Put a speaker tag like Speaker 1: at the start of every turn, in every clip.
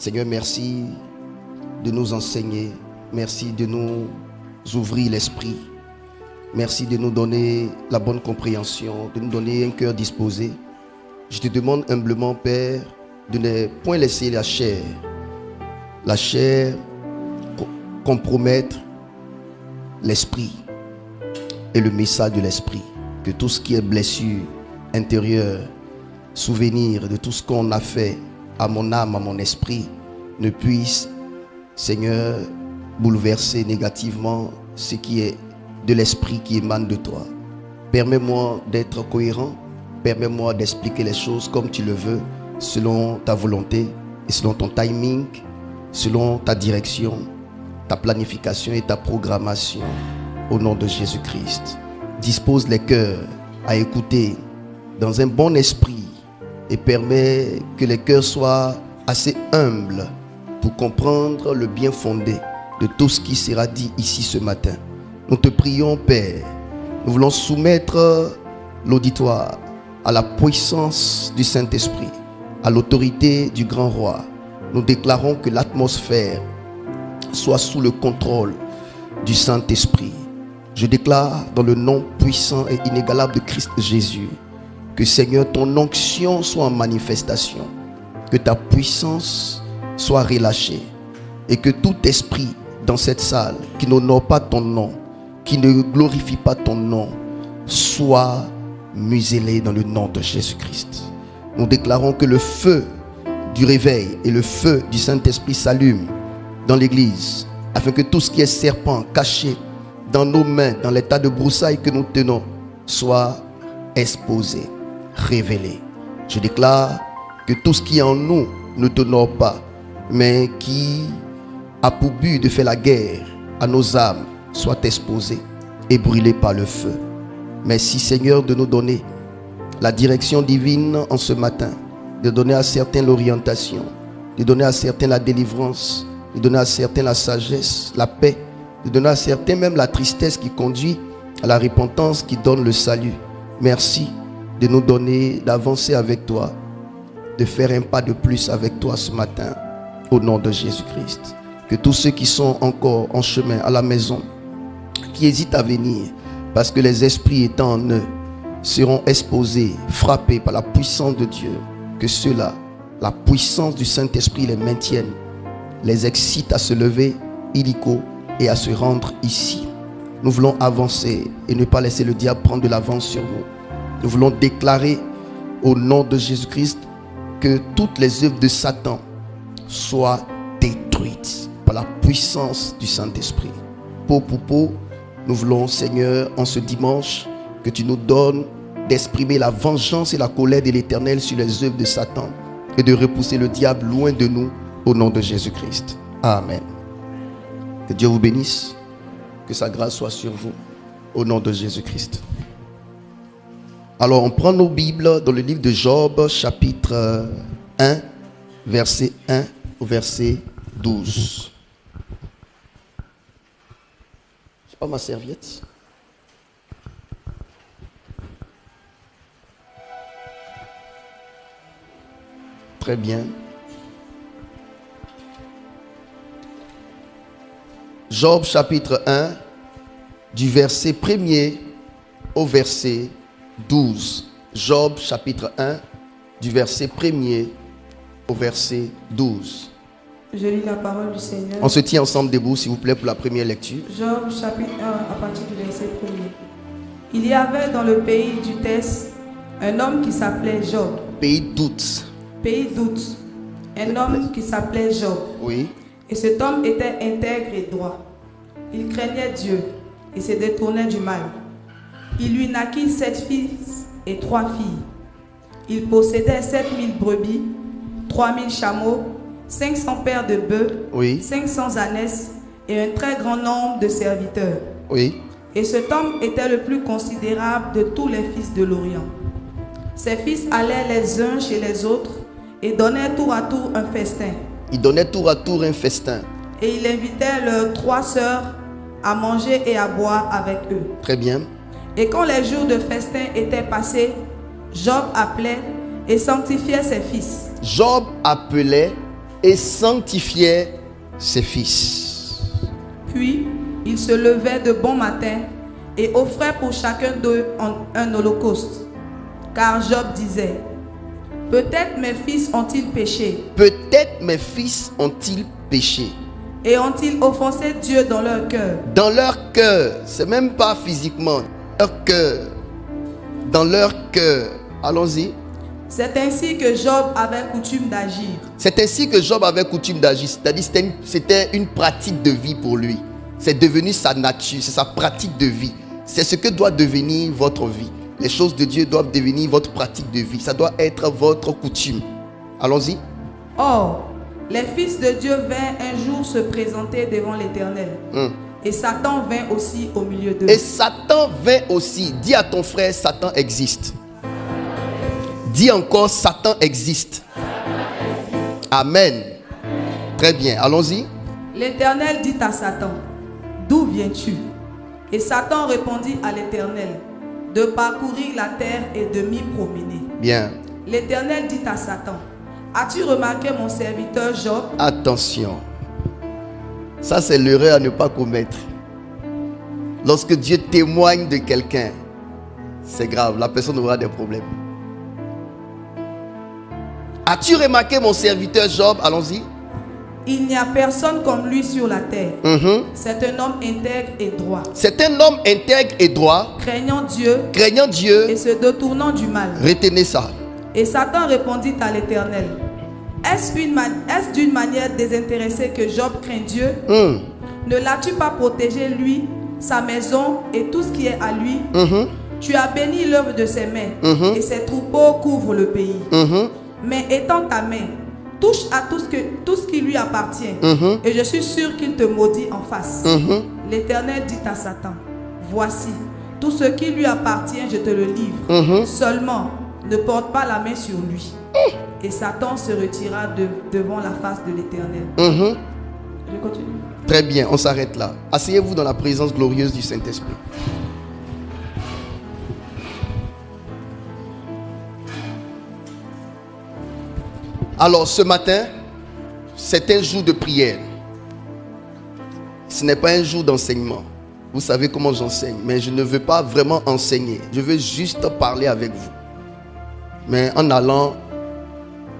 Speaker 1: Seigneur, merci de nous enseigner. Merci de nous ouvrir l'esprit. Merci de nous donner la bonne compréhension, de nous donner un cœur disposé. Je te demande humblement, Père, de ne point laisser la chair compromettre l'esprit et le message de l'esprit. Que tout ce qui est blessure intérieure, souvenir de tout ce qu'on a fait à mon âme, à mon esprit, ne puisse, Seigneur, bouleverser négativement ce qui est de l'esprit qui émane de toi. Permets-moi d'être cohérent. Permets-moi d'expliquer les choses comme tu le veux, selon ta volonté et selon ton timing, selon ta direction, ta planification et ta programmation. Au nom de Jésus-Christ. Dispose les cœurs à écouter dans un bon esprit et permets que les cœurs soient assez humbles pour comprendre le bien fondé de tout ce qui sera dit ici ce matin. Nous te prions, Père. Nous voulons soumettre l'auditoire à la puissance du Saint-Esprit, à l'autorité du grand roi. Nous déclarons que l'atmosphère soit sous le contrôle du Saint-Esprit. Je déclare dans le nom puissant et inégalable de Christ Jésus que, Seigneur, ton onction soit en manifestation, que ta puissance soit relâchée et que tout esprit dans cette salle qui n'honore pas ton nom, qui ne glorifie pas ton nom, soit muselé dans le nom de Jésus-Christ. Nous déclarons que le feu du réveil et le feu du Saint-Esprit s'allument dans l'église, afin que tout ce qui est serpent caché dans nos mains, dans l'état de broussailles que nous tenons, soit exposé, révélé. Je déclare que tout ce qui est en nous ne t'honore pas, mais qui a pour but de faire la guerre à nos âmes, soit exposé et brûlé par le feu. Merci, Seigneur, de nous donner la direction divine en ce matin, de donner à certains l'orientation, de donner à certains la délivrance, de donner à certains la sagesse, la paix, de donner à certains même la tristesse qui conduit à la repentance qui donne le salut. Merci de nous donner d'avancer avec toi, de faire un pas de plus avec toi ce matin, au nom de Jésus-Christ. Que tous ceux qui sont encore en chemin à la maison, qui hésitent à venir, parce que les esprits étant en eux, seront exposés, frappés par la puissance de Dieu, que ceux-là, la puissance du Saint-Esprit les maintienne, les excite à se lever illico et à se rendre ici. Nous voulons avancer et ne pas laisser le diable prendre de l'avance sur nous. Nous voulons déclarer au nom de Jésus-Christ que toutes les œuvres de Satan soient détruites par la puissance du Saint-Esprit. Peau pour peau, nous voulons, Seigneur, en ce dimanche, que tu nous donnes d'exprimer la vengeance et la colère de l'Éternel sur les œuvres de Satan et de repousser le diable loin de nous au nom de Jésus-Christ. Amen. Que Dieu vous bénisse, que sa grâce soit sur vous au nom de Jésus-Christ. Alors on prend nos Bibles dans le livre de Job, chapitre 1, verset 1 au verset 12. J'ai pas ma serviette. Très bien. Job chapitre 1, du verset 1er au verset 12. Job chapitre 1, du verset 1er au verset 12.
Speaker 2: Je lis la parole du Seigneur.
Speaker 1: On se tient ensemble debout, s'il vous plaît, pour la première lecture.
Speaker 2: Job chapitre 1, à partir du verset 1er. Il y avait dans le pays d'Utès un homme qui s'appelait Job.
Speaker 1: Pays d'Out.
Speaker 2: Pays d'Out. Un homme qui s'appelait Job.
Speaker 1: Oui.
Speaker 2: Et cet homme était intègre et droit. Il craignait Dieu et se détournait du mal. Il lui naquit 7 fils et 3 filles. Il possédait 7000 brebis, 3000 chameaux, 500 paires de bœufs,
Speaker 1: Oui.
Speaker 2: 500 ânesses et un très grand nombre de serviteurs.
Speaker 1: Oui.
Speaker 2: Et cet homme était le plus considérable de tous les fils de l'Orient. Ses fils allaient les uns chez les autres et donnaient tour à tour un festin.
Speaker 1: Il donnait tour à tour un festin.
Speaker 2: Et il invitait leurs 3 sœurs à manger et à boire avec eux.
Speaker 1: Très bien.
Speaker 2: Et quand les jours de festin étaient passés, Job appelait et sanctifiait ses fils.
Speaker 1: Job appelait et sanctifiait ses fils.
Speaker 2: Puis, il se levait de bon matin et offrait pour chacun d'eux un holocauste. Car Job disait, peut-être mes fils ont-ils péché
Speaker 1: Peut-être mes fils ont-ils péché.
Speaker 2: et ont-ils offensé Dieu dans leur cœur.
Speaker 1: Dans leur cœur, c'est même pas physiquement, leur cœur. Dans leur cœur. Allons-y.
Speaker 2: C'est ainsi que Job avait coutume d'agir.
Speaker 1: C'est ainsi que Job avait coutume d'agir. C'est-à-dire c'était une pratique de vie pour lui. C'est devenu sa nature, c'est sa pratique de vie. C'est ce que doit devenir votre vie. Les choses de Dieu doivent devenir votre pratique de vie. Ça doit être votre coutume. Allons-y.
Speaker 2: Or, les fils de Dieu vinrent un jour se présenter devant l'Éternel. Et Satan vint aussi au milieu d'eux.
Speaker 1: Et Satan vint aussi. Dis à ton frère, Satan existe. Dis encore, Satan existe. Amen. Très bien, allons-y.
Speaker 2: L'Éternel dit à Satan, d'où viens-tu? Et Satan répondit à l'Éternel, de parcourir la terre et de m'y promener.
Speaker 1: Bien.
Speaker 2: L'Éternel dit à Satan, as-tu remarqué mon serviteur Job?
Speaker 1: Attention. Ça, c'est l'erreur à ne pas commettre. Lorsque Dieu témoigne de quelqu'un, c'est grave, la personne aura des problèmes. As-tu remarqué mon serviteur Job? Allons-y.
Speaker 2: Il n'y a personne comme lui sur la terre. C'est un homme intègre et droit.
Speaker 1: C'est un homme intègre et droit,
Speaker 2: Craignant Dieu
Speaker 1: Dieu.
Speaker 2: et se détournant du mal.
Speaker 1: Retenez ça.
Speaker 2: Et Satan répondit à l'Éternel, est-ce d'une manière désintéressée que Job craint Dieu? Ne l'as-tu pas protégé lui, sa maison et tout ce qui est à lui? Tu as béni l'œuvre de ses mains et ses troupeaux couvrent le pays. Mais étends ta main, touche à tout ce qui lui appartient et je suis sûr qu'il te maudit en face. L'Éternel dit à Satan, voici, tout ce qui lui appartient, je te le livre. Seulement, ne porte pas la main sur lui. Et Satan se retira devant la face de l'Éternel. Je continue.
Speaker 1: Très bien, on s'arrête là. Asseyez-vous dans la présence glorieuse du Saint-Esprit. Alors ce matin, c'est un jour de prière. Ce n'est pas un jour d'enseignement. Vous savez comment j'enseigne, mais je ne veux pas vraiment enseigner. Je veux juste parler avec vous. Mais en allant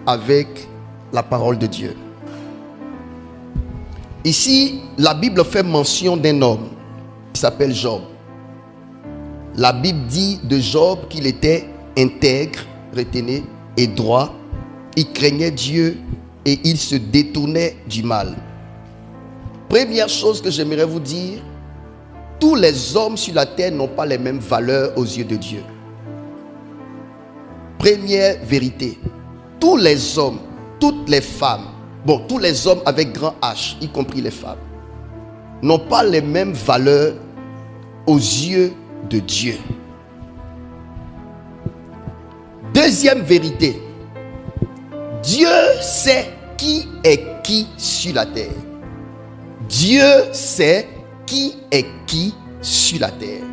Speaker 1: avec la parole de Dieu. Ici, la Bible fait mention d'un homme qui s'appelle Job. La Bible dit de Job qu'il était intègre, retenez, et droit. Il craignait Dieu et il se détournait du mal. Première chose que j'aimerais vous dire, tous les hommes sur la terre n'ont pas les mêmes valeurs aux yeux de Dieu. Première vérité, tous les hommes, toutes les femmes, tous les hommes avec grand H, y compris les femmes, n'ont pas les mêmes valeurs aux yeux de Dieu. Deuxième vérité, Dieu sait qui est qui sur la terre. Dieu sait qui est qui sur la terre.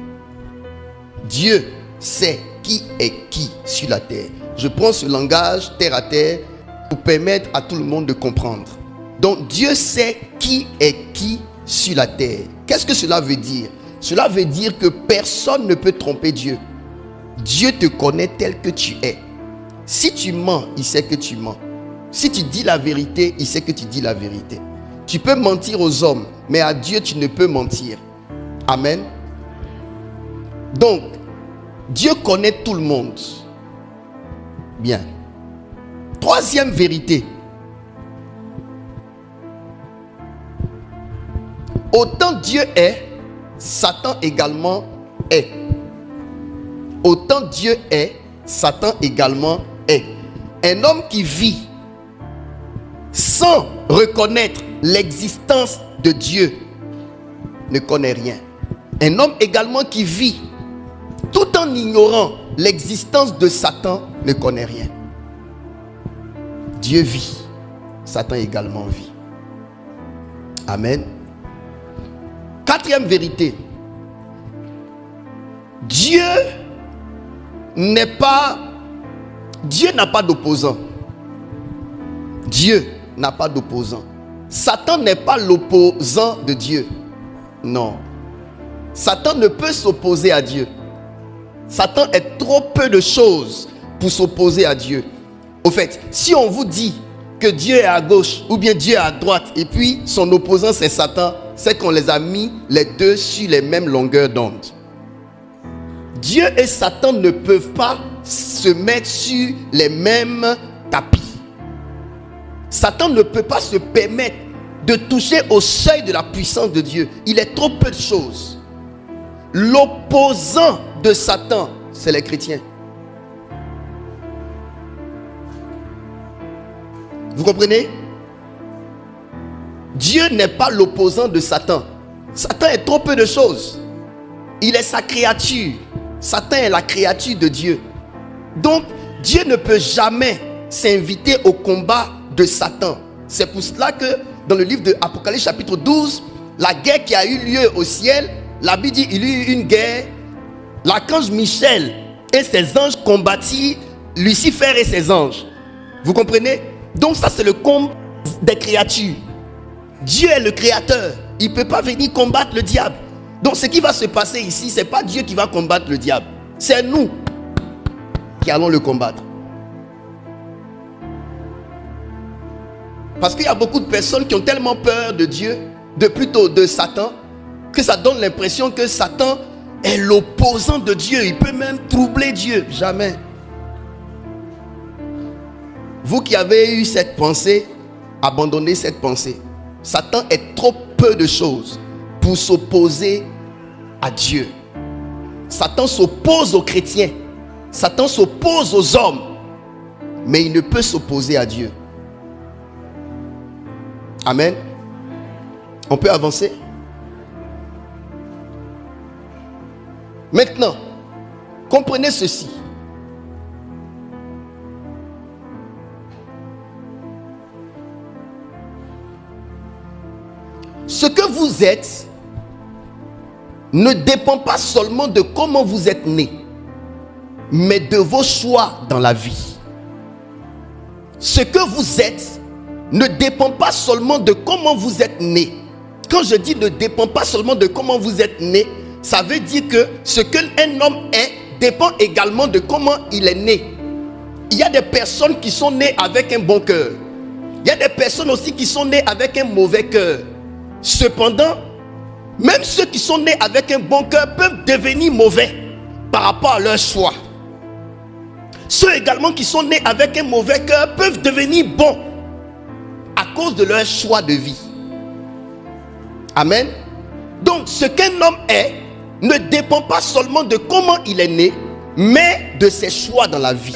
Speaker 1: Dieu sait qui est qui sur la terre. Je prends ce langage terre à terre pour permettre à tout le monde de comprendre. Donc Dieu sait qui est qui sur la terre. Qu'est-ce que cela veut dire? Cela veut dire que personne ne peut tromper Dieu. Dieu te connaît tel que tu es. Si tu mens, il sait que tu mens. Si tu dis la vérité, il sait que tu dis la vérité. Tu peux mentir aux hommes, mais à Dieu, tu ne peux mentir. Amen. Donc, Dieu connaît tout le monde. Bien. Troisième vérité. Autant Dieu est, Satan également est. Autant Dieu est, Satan également est. Un homme qui vit sans reconnaître l'existence de Dieu ne connaît rien. Un homme également qui vit tout en ignorant l'existence de Satan ne connaît rien. Dieu vit, Satan également vit. Amen. Quatrième vérité. Dieu n'a pas d'opposant. Dieu n'a pas d'opposant. Satan n'est pas l'opposant de Dieu. Non. Satan ne peut s'opposer à Dieu. Satan est trop peu de choses pour s'opposer à Dieu. Au fait, si on vous dit que Dieu est à gauche ou bien Dieu est à droite et puis son opposant c'est Satan, c'est qu'on les a mis les deux sur les mêmes longueurs d'onde. Dieu et Satan ne peuvent pas se mettre sur les mêmes tapis. Satan ne peut pas se permettre de toucher au seuil de la puissance de Dieu. Il est trop peu de choses. L'opposant de Satan, c'est les chrétiens. Vous comprenez? Dieu n'est pas l'opposant de Satan. Satan est trop peu de choses. Il est sa créature. Satan est la créature de Dieu. Donc, Dieu ne peut jamais s'inviter au combat de Satan. C'est pour cela que dans le livre de Apocalypse chapitre 12, la guerre qui a eu lieu au ciel, la Bible dit il y a eu une guerre. L'archange Michel et ses anges combattirent Lucifer et ses anges. Vous comprenez? Donc ça c'est le combat des créatures. Dieu est le créateur. Il ne peut pas venir combattre le diable. Donc ce qui va se passer ici, ce n'est pas Dieu qui va combattre le diable. C'est nous qui allons le combattre. Parce qu'il y a beaucoup de personnes qui ont tellement peur de Dieu, plutôt de Satan, que ça donne l'impression que Satan est l'opposant de Dieu. Il peut même troubler Dieu. Jamais. Vous qui avez eu cette pensée, abandonnez cette pensée. Satan est trop peu de choses pour s'opposer à Dieu. Satan s'oppose aux chrétiens. Satan s'oppose aux hommes. Mais il ne peut s'opposer à Dieu. Amen. On peut avancer. Maintenant, comprenez ceci. Ce que vous êtes ne dépend pas seulement de comment vous êtes né, mais de vos choix dans la vie. Ce que vous êtes ne dépend pas seulement de comment vous êtes né. Quand je dis ne dépend pas seulement de comment vous êtes né, ça veut dire que ce qu'un homme est dépend également de comment il est né. Il y a des personnes qui sont nées avec un bon cœur. Il y a des personnes aussi qui sont nées avec un mauvais cœur. Cependant, même ceux qui sont nés avec un bon cœur peuvent devenir mauvais par rapport à leur choix. Ceux également qui sont nés avec un mauvais cœur peuvent devenir bons à cause de leur choix de vie. Amen. Donc, ce qu'un homme est ne dépend pas seulement de comment il est né, mais de ses choix dans la vie.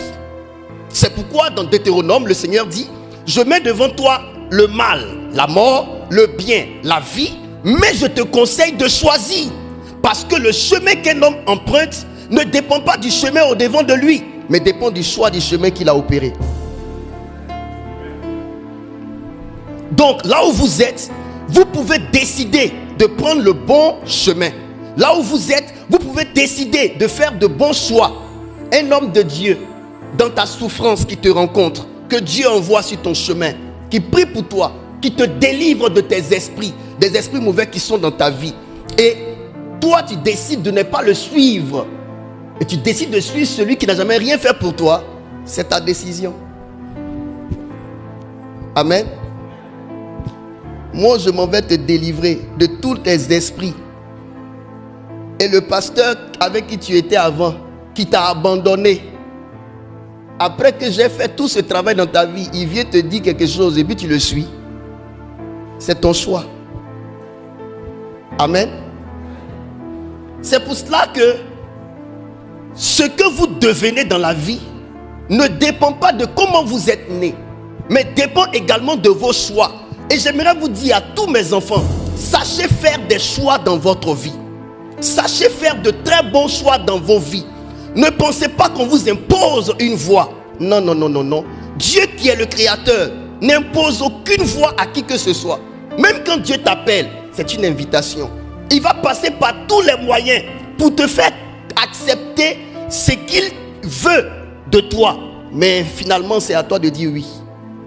Speaker 1: C'est pourquoi dans Deutéronome, le Seigneur dit: je mets devant toi le mal, la mort, le bien, la vie, mais je te conseille de choisir, parce que le chemin qu'un homme emprunte ne dépend pas du chemin au devant de lui, mais dépend du choix du chemin qu'il a opéré. Donc là où vous êtes, vous pouvez décider de prendre le bon chemin. Là où vous êtes, vous pouvez décider de faire de bons choix. Un homme de Dieu, dans ta souffrance qui te rencontre, que Dieu envoie sur ton chemin, qui prie pour toi, qui te délivre de tes esprits, des esprits mauvais qui sont dans ta vie. Et toi, tu décides de ne pas le suivre. Et tu décides de suivre celui qui n'a jamais rien fait pour toi. C'est ta décision. Amen. Moi, je m'en vais te délivrer de tous tes esprits. Et le pasteur avec qui tu étais avant, qui t'a abandonné, après que j'ai fait tout ce travail dans ta vie, il vient te dire quelque chose et puis tu le suis. C'est ton choix. Amen. C'est pour cela que ce que vous devenez dans la vie ne dépend pas de comment vous êtes né, mais dépend également de vos choix. Et j'aimerais vous dire à tous mes enfants, sachez faire des choix dans votre vie. Sachez faire de très bons choix dans vos vies. Ne pensez pas qu'on vous impose une voie. Non, non, non, non, non. Dieu qui est le créateur n'impose aucune voie à qui que ce soit. Même quand Dieu t'appelle, c'est une invitation. Il va passer par tous les moyens pour te faire accepter ce qu'il veut de toi. Mais finalement, c'est à toi de dire oui.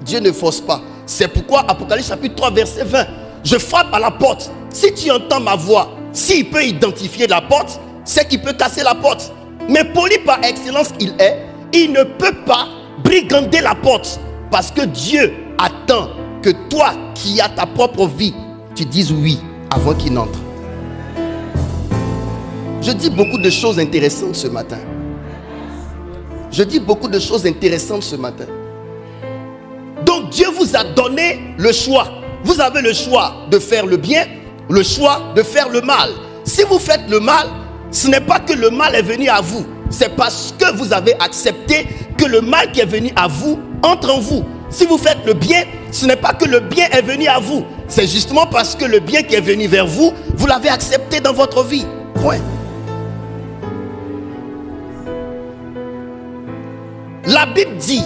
Speaker 1: Dieu ne force pas. C'est pourquoi Apocalypse chapitre 3 verset 20. Je frappe à la porte. Si tu entends ma voix, s'il peut identifier la porte, c'est qu'il peut casser la porte. Mais poli par excellence il ne peut pas brigander la porte. Parce que Dieu attend que toi qui as ta propre vie, tu dises oui avant qu'il n'entre. Je dis beaucoup de choses intéressantes ce matin. Je dis beaucoup de choses intéressantes ce matin. Donc Dieu vous a donné le choix. Vous avez le choix de faire le bien, le choix de faire le mal. Si vous faites le mal, ce n'est pas que le mal est venu à vous. C'est parce que vous avez accepté que le mal qui est venu à vous entre en vous. Si vous faites le bien, ce n'est pas que le bien est venu à vous. C'est justement parce que le bien qui est venu vers vous, vous l'avez accepté dans votre vie. Point. La Bible dit,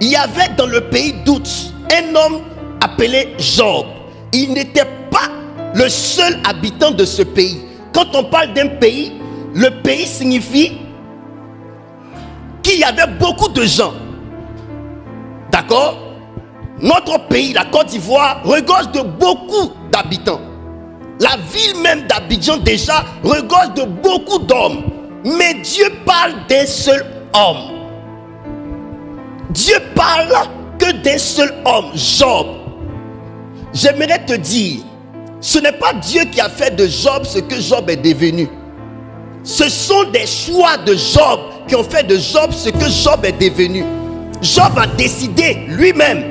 Speaker 1: il y avait dans le pays d'Ouz un homme appelé Job. Il n'était pas le seul habitant de ce pays. Quand on parle d'un pays, le pays signifie qu'il y avait beaucoup de gens. D'accord? Notre pays, la Côte d'Ivoire, regorge de beaucoup d'habitants. La ville même d'Abidjan déjà regorge de beaucoup d'hommes. Mais Dieu parle d'un seul homme. Dieu parle que d'un seul homme, Job. J'aimerais te dire, ce n'est pas Dieu qui a fait de Job ce que Job est devenu. Ce sont des choix de Job qui ont fait de Job ce que Job est devenu. Job a décidé lui-même,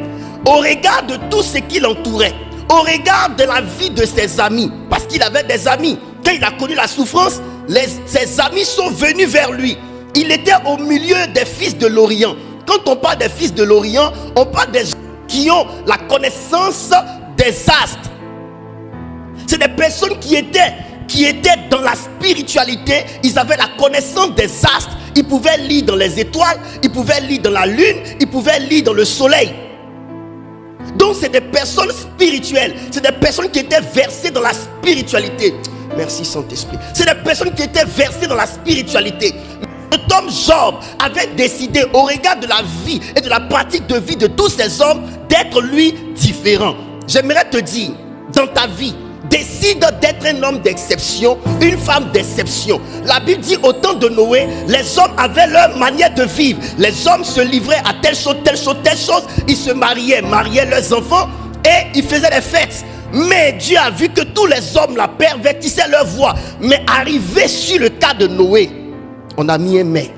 Speaker 1: au regard de tout ce qui l'entourait, au regard de la vie de ses amis, parce qu'il avait des amis. Quand il a connu la souffrance, ses amis sont venus vers lui. Il était au milieu des fils de l'Orient. Quand on parle des fils de l'Orient, on parle des gens qui ont la connaissance des astres. C'est des personnes qui étaient dans la spiritualité. Ils avaient la connaissance des astres. Ils pouvaient lire dans les étoiles, ils pouvaient lire dans la lune, ils pouvaient lire dans le soleil. Donc c'est des personnes spirituelles. C'est des personnes qui étaient versées dans la spiritualité. Merci Saint-Esprit. C'est des personnes qui étaient versées dans la spiritualité. Cet homme Job avait décidé, au regard de la vie et de la pratique de vie de tous ces hommes, d'être lui différent. J'aimerais te dire, dans ta vie, décide d'être un homme d'exception, une femme d'exception. La Bible dit, au temps de Noé, les hommes avaient leur manière de vivre. Les hommes se livraient à telle chose, telle chose, telle chose. Ils se mariaient leurs enfants et ils faisaient des fêtes. Mais Dieu a vu que tous les hommes la pervertissaient leur voix. Mais arrivé sur le cas de Noé, on a mis un mais.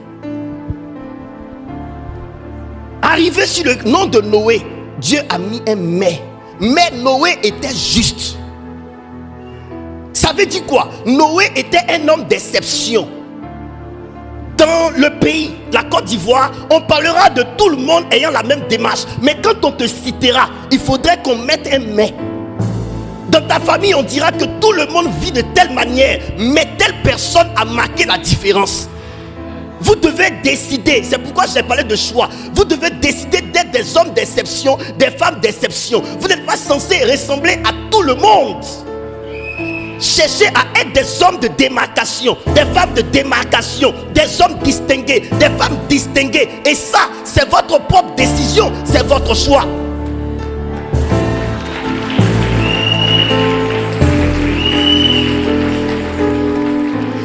Speaker 1: Arrivé sur le nom de Noé, Dieu a mis un mais. Mais Noé était juste. Ça veut dire quoi? Noé était un homme d'exception. Dans le pays, la Côte d'Ivoire, on parlera de tout le monde ayant la même démarche. Mais quand on te citera, il faudrait qu'on mette un mais. Dans ta famille, on dira que tout le monde vit de telle manière, mais telle personne a marqué la différence. Vous devez décider, c'est pourquoi j'ai parlé de choix. Vous devez décider d'être des hommes d'exception, des femmes d'exception. Vous n'êtes pas censé ressembler à tout le monde. Cherchez à être des hommes de démarcation, des femmes de démarcation, des hommes distingués, des femmes distinguées. Et ça, c'est votre propre décision, c'est votre choix.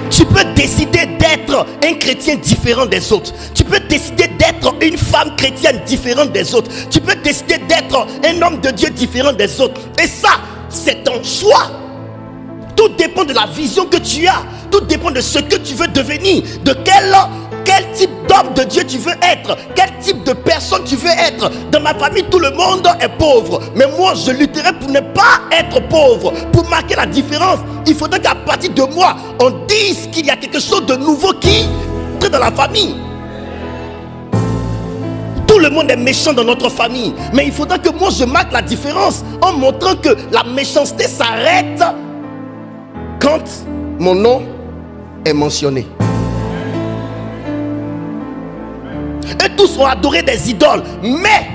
Speaker 1: Tu peux décider d'être un chrétien différent des autres. Tu peux décider d'être une femme chrétienne différente des autres. Tu peux décider d'être un homme de Dieu différent des autres. Et ça, c'est ton choix. Tout dépend de la vision que tu as. Tout dépend de ce que tu veux devenir. De quel type d'homme de Dieu tu veux être. Quel type de personne tu veux être. Dans ma famille, tout le monde est pauvre. Mais moi, je lutterai pour ne pas être pauvre. Pour marquer la différence, il faudrait qu'à partir de moi, on dise qu'il y a quelque chose de nouveau qui entre dans la famille. Tout le monde est méchant dans notre famille. Mais il faudra que moi, je marque la différence en montrant que la méchanceté s'arrête quand mon nom est mentionné. Et tous ont adoré des idoles. Mais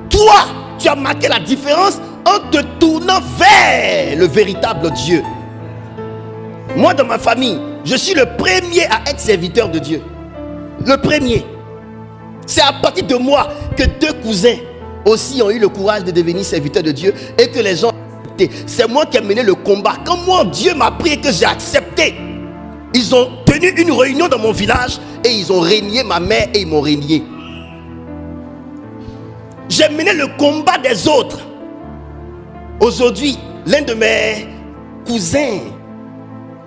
Speaker 1: toi, tu as marqué la différence en te tournant vers le véritable Dieu. Moi, dans ma famille, je suis le premier à être serviteur de Dieu. Le premier. C'est à partir de moi que deux cousins aussi ont eu le courage de devenir serviteurs de Dieu et que les gens ont accepté. C'est moi qui ai mené le combat. Quand moi, Dieu m'a pris et que j'ai accepté, ils ont tenu une réunion dans mon village et ils ont régné ma mère et ils m'ont régné. J'ai mené le combat des autres. Aujourd'hui, l'un de mes cousins,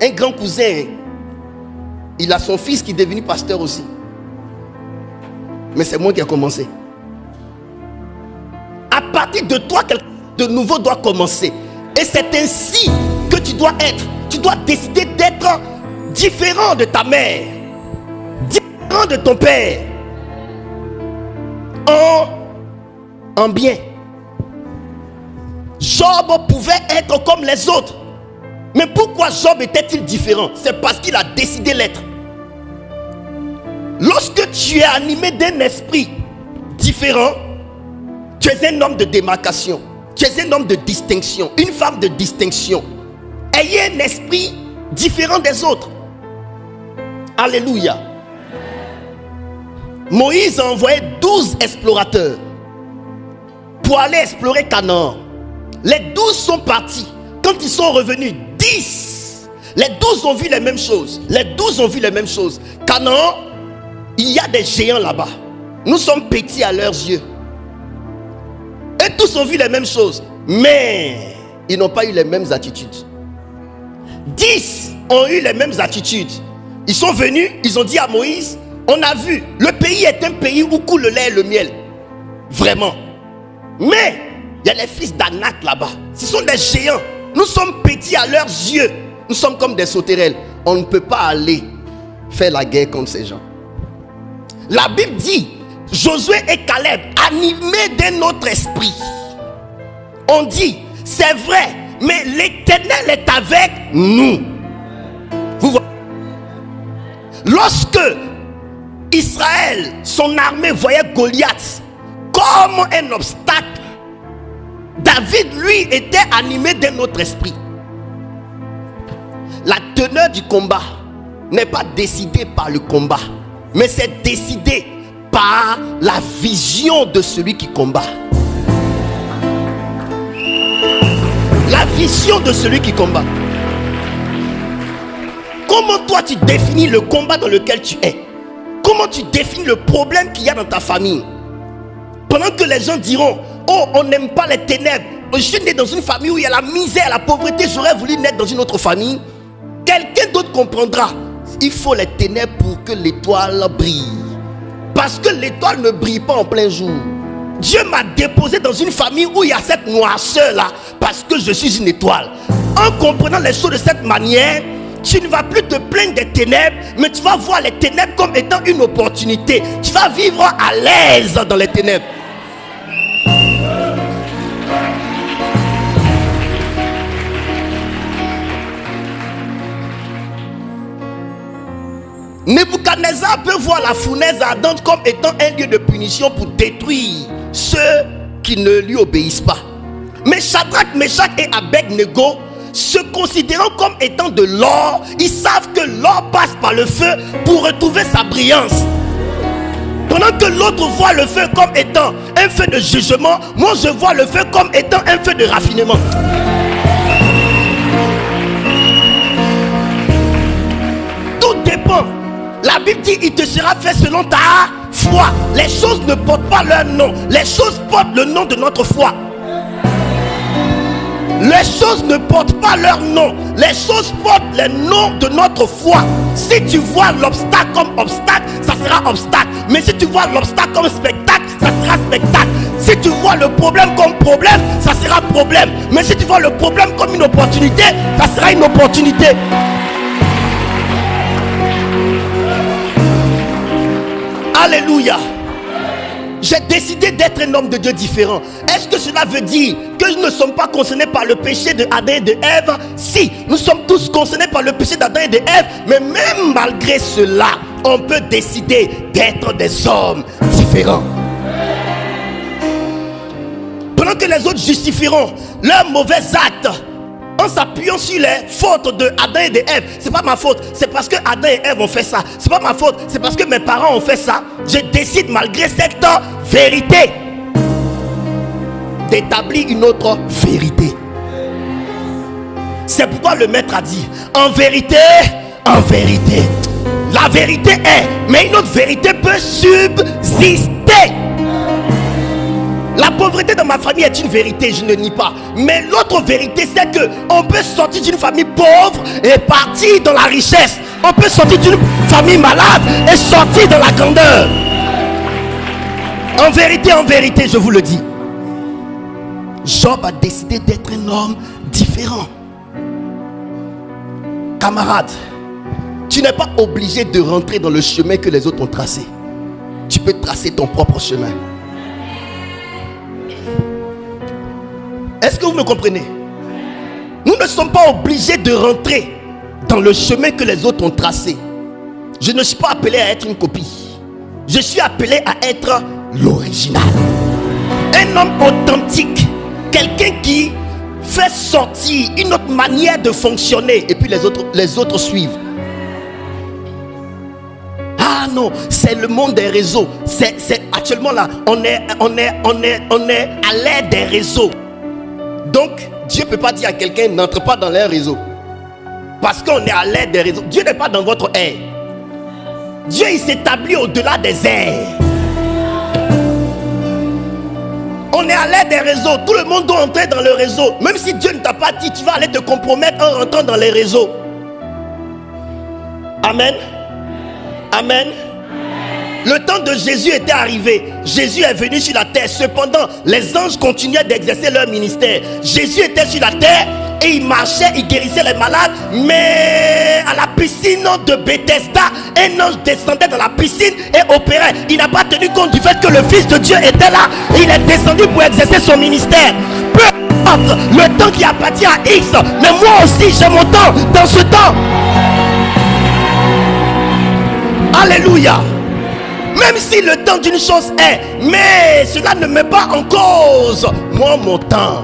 Speaker 1: un grand cousin, il a son fils qui est devenu pasteur aussi. Mais c'est moi qui ai commencé. À partir de toi, quelque chose de nouveau doit commencer. Et c'est ainsi que tu dois être. Tu dois décider d'être différent de ta mère, différent de ton père, en bien. Job pouvait être comme les autres. Mais pourquoi Job était-il différent? C'est parce qu'il a décidé l'être. Lorsque tu es animé d'un esprit différent, tu es un homme de démarcation, tu es un homme de distinction, une femme de distinction. Ayez un esprit différent des autres. Alléluia. Moïse a envoyé 12 explorateurs pour aller explorer Canaan. Les 12 sont partis. Quand ils sont revenus, 10. Les 12 ont vu les mêmes choses. Les 12 ont vu les mêmes choses. Canaan, il y a des géants là-bas. Nous sommes petits à leurs yeux. Et tous ont vu les mêmes choses. Mais ils n'ont pas eu les mêmes attitudes. 10 ont eu les mêmes attitudes. Ils sont venus, ils ont dit à Moïse, on a vu, le pays est un pays où coule le lait et le miel. Vraiment. Mais il y a les fils d'Anak là-bas. Ce sont des géants. Nous sommes petits à leurs yeux. Nous sommes comme des sauterelles. On ne peut pas aller faire la guerre contre ces gens. La Bible dit, Josué et Caleb, animés d'un autre esprit, on dit, c'est vrai, mais l'Éternel est avec nous. Vous voyez? Lorsque Israël, son armée voyait Goliath comme un obstacle, David, lui, était animé d'un autre esprit. La teneur du combat n'est pas décidée par le combat, mais c'est décidé par la vision de celui qui combat. La vision de celui qui combat. Comment toi tu définis le combat dans lequel tu es? Comment tu définis le problème qu'il y a dans ta famille? Pendant que les gens diront, oh, on n'aime pas les ténèbres, je suis né dans une famille où il y a la misère, la pauvreté, j'aurais voulu naître dans une autre famille. Quelqu'un d'autre comprendra, il faut les ténèbres pour que l'étoile brille. Parce que l'étoile ne brille pas en plein jour. Dieu m'a déposé dans une famille où il y a cette noirceur là, parce que je suis une étoile. En comprenant les choses de cette manière, tu ne vas plus te plaindre des ténèbres, mais tu vas voir les ténèbres comme étant une opportunité. Tu vas vivre à l'aise dans les ténèbres. Nebuchadnezzar peut voir la fournaise ardente comme étant un lieu de punition pour détruire ceux qui ne lui obéissent pas. Mais Shadrach, Meshach et Abednego, se considérant comme étant de l'or, ils savent que l'or passe par le feu pour retrouver sa brillance. Pendant que l'autre voit le feu comme étant un feu de jugement, moi je vois le feu comme étant un feu de raffinement. Tout dépend. La Bible dit, il te sera fait selon ta foi. Les choses ne portent pas leur nom. Les choses portent le nom de notre foi. Les choses ne portent pas leur nom. Les choses portent le nom de notre foi. Si tu vois l'obstacle comme obstacle, ça sera obstacle. Mais si tu vois l'obstacle comme spectacle, ça sera spectacle. Si tu vois le problème comme problème, ça sera problème. Mais si tu vois le problème comme une opportunité, ça sera une opportunité. Alléluia. J'ai décidé d'être un homme de Dieu différent. Est-ce que cela veut dire que nous ne sommes pas concernés par le péché de Adam et de Ève? Si, nous sommes tous concernés par le péché d'Adam et de Ève. Mais même malgré cela, on peut décider d'être des hommes différents. Pendant que les autres justifieront leurs mauvais actes en s'appuyant sur les fautes de Adam et de Ève. C'est pas ma faute, c'est parce que Adam et Ève ont fait ça. C'est pas ma faute, c'est parce que mes parents ont fait ça. Je décide malgré cette vérité d'établir une autre vérité. C'est pourquoi le maître a dit, en vérité, la vérité est, mais une autre vérité peut subsister. La pauvreté dans ma famille est une vérité, je ne nie pas. Mais l'autre vérité, c'est que on peut sortir d'une famille pauvre et partir dans la richesse. On peut sortir d'une famille malade et sortir dans la grandeur. En vérité, je vous le dis. Job a décidé d'être un homme différent. Camarade, tu n'es pas obligé de rentrer dans le chemin que les autres ont tracé. Tu peux tracer ton propre chemin. Est-ce que vous me comprenez? Nous ne sommes pas obligés de rentrer dans le chemin que les autres ont tracé. Je ne suis pas appelé à être une copie. Je suis appelé à être l'original. Un homme authentique. Quelqu'un qui fait sortir une autre manière de fonctionner. Et puis les autres suivent. Ah non, c'est le monde des réseaux. C'est actuellement là, on est à l'ère des réseaux. Donc, Dieu ne peut pas dire à quelqu'un n'entre pas dans leur réseau. Parce qu'on est à l'ère des réseaux. Dieu n'est pas dans votre ère. Dieu, il s'établit au-delà des airs. On est à l'ère des réseaux. Tout le monde doit entrer dans le réseau. Même si Dieu ne t'a pas dit, tu vas aller te compromettre en rentrant dans les réseaux. Amen. Amen. Le temps de Jésus était arrivé. Jésus est venu sur la terre. Cependant, les anges continuaient d'exercer leur ministère. Jésus était sur la terre et il marchait, il guérissait les malades. Mais à la piscine de Bethesda, un ange descendait dans la piscine et opérait. Il n'a pas tenu compte du fait que le Fils de Dieu était là. Il est descendu pour exercer son ministère. Peu importe le temps qui appartient à X, mais moi aussi j'ai mon temps dans ce temps. Alléluia. Même si le temps d'une chose est, mais cela ne met pas en cause moi mon temps.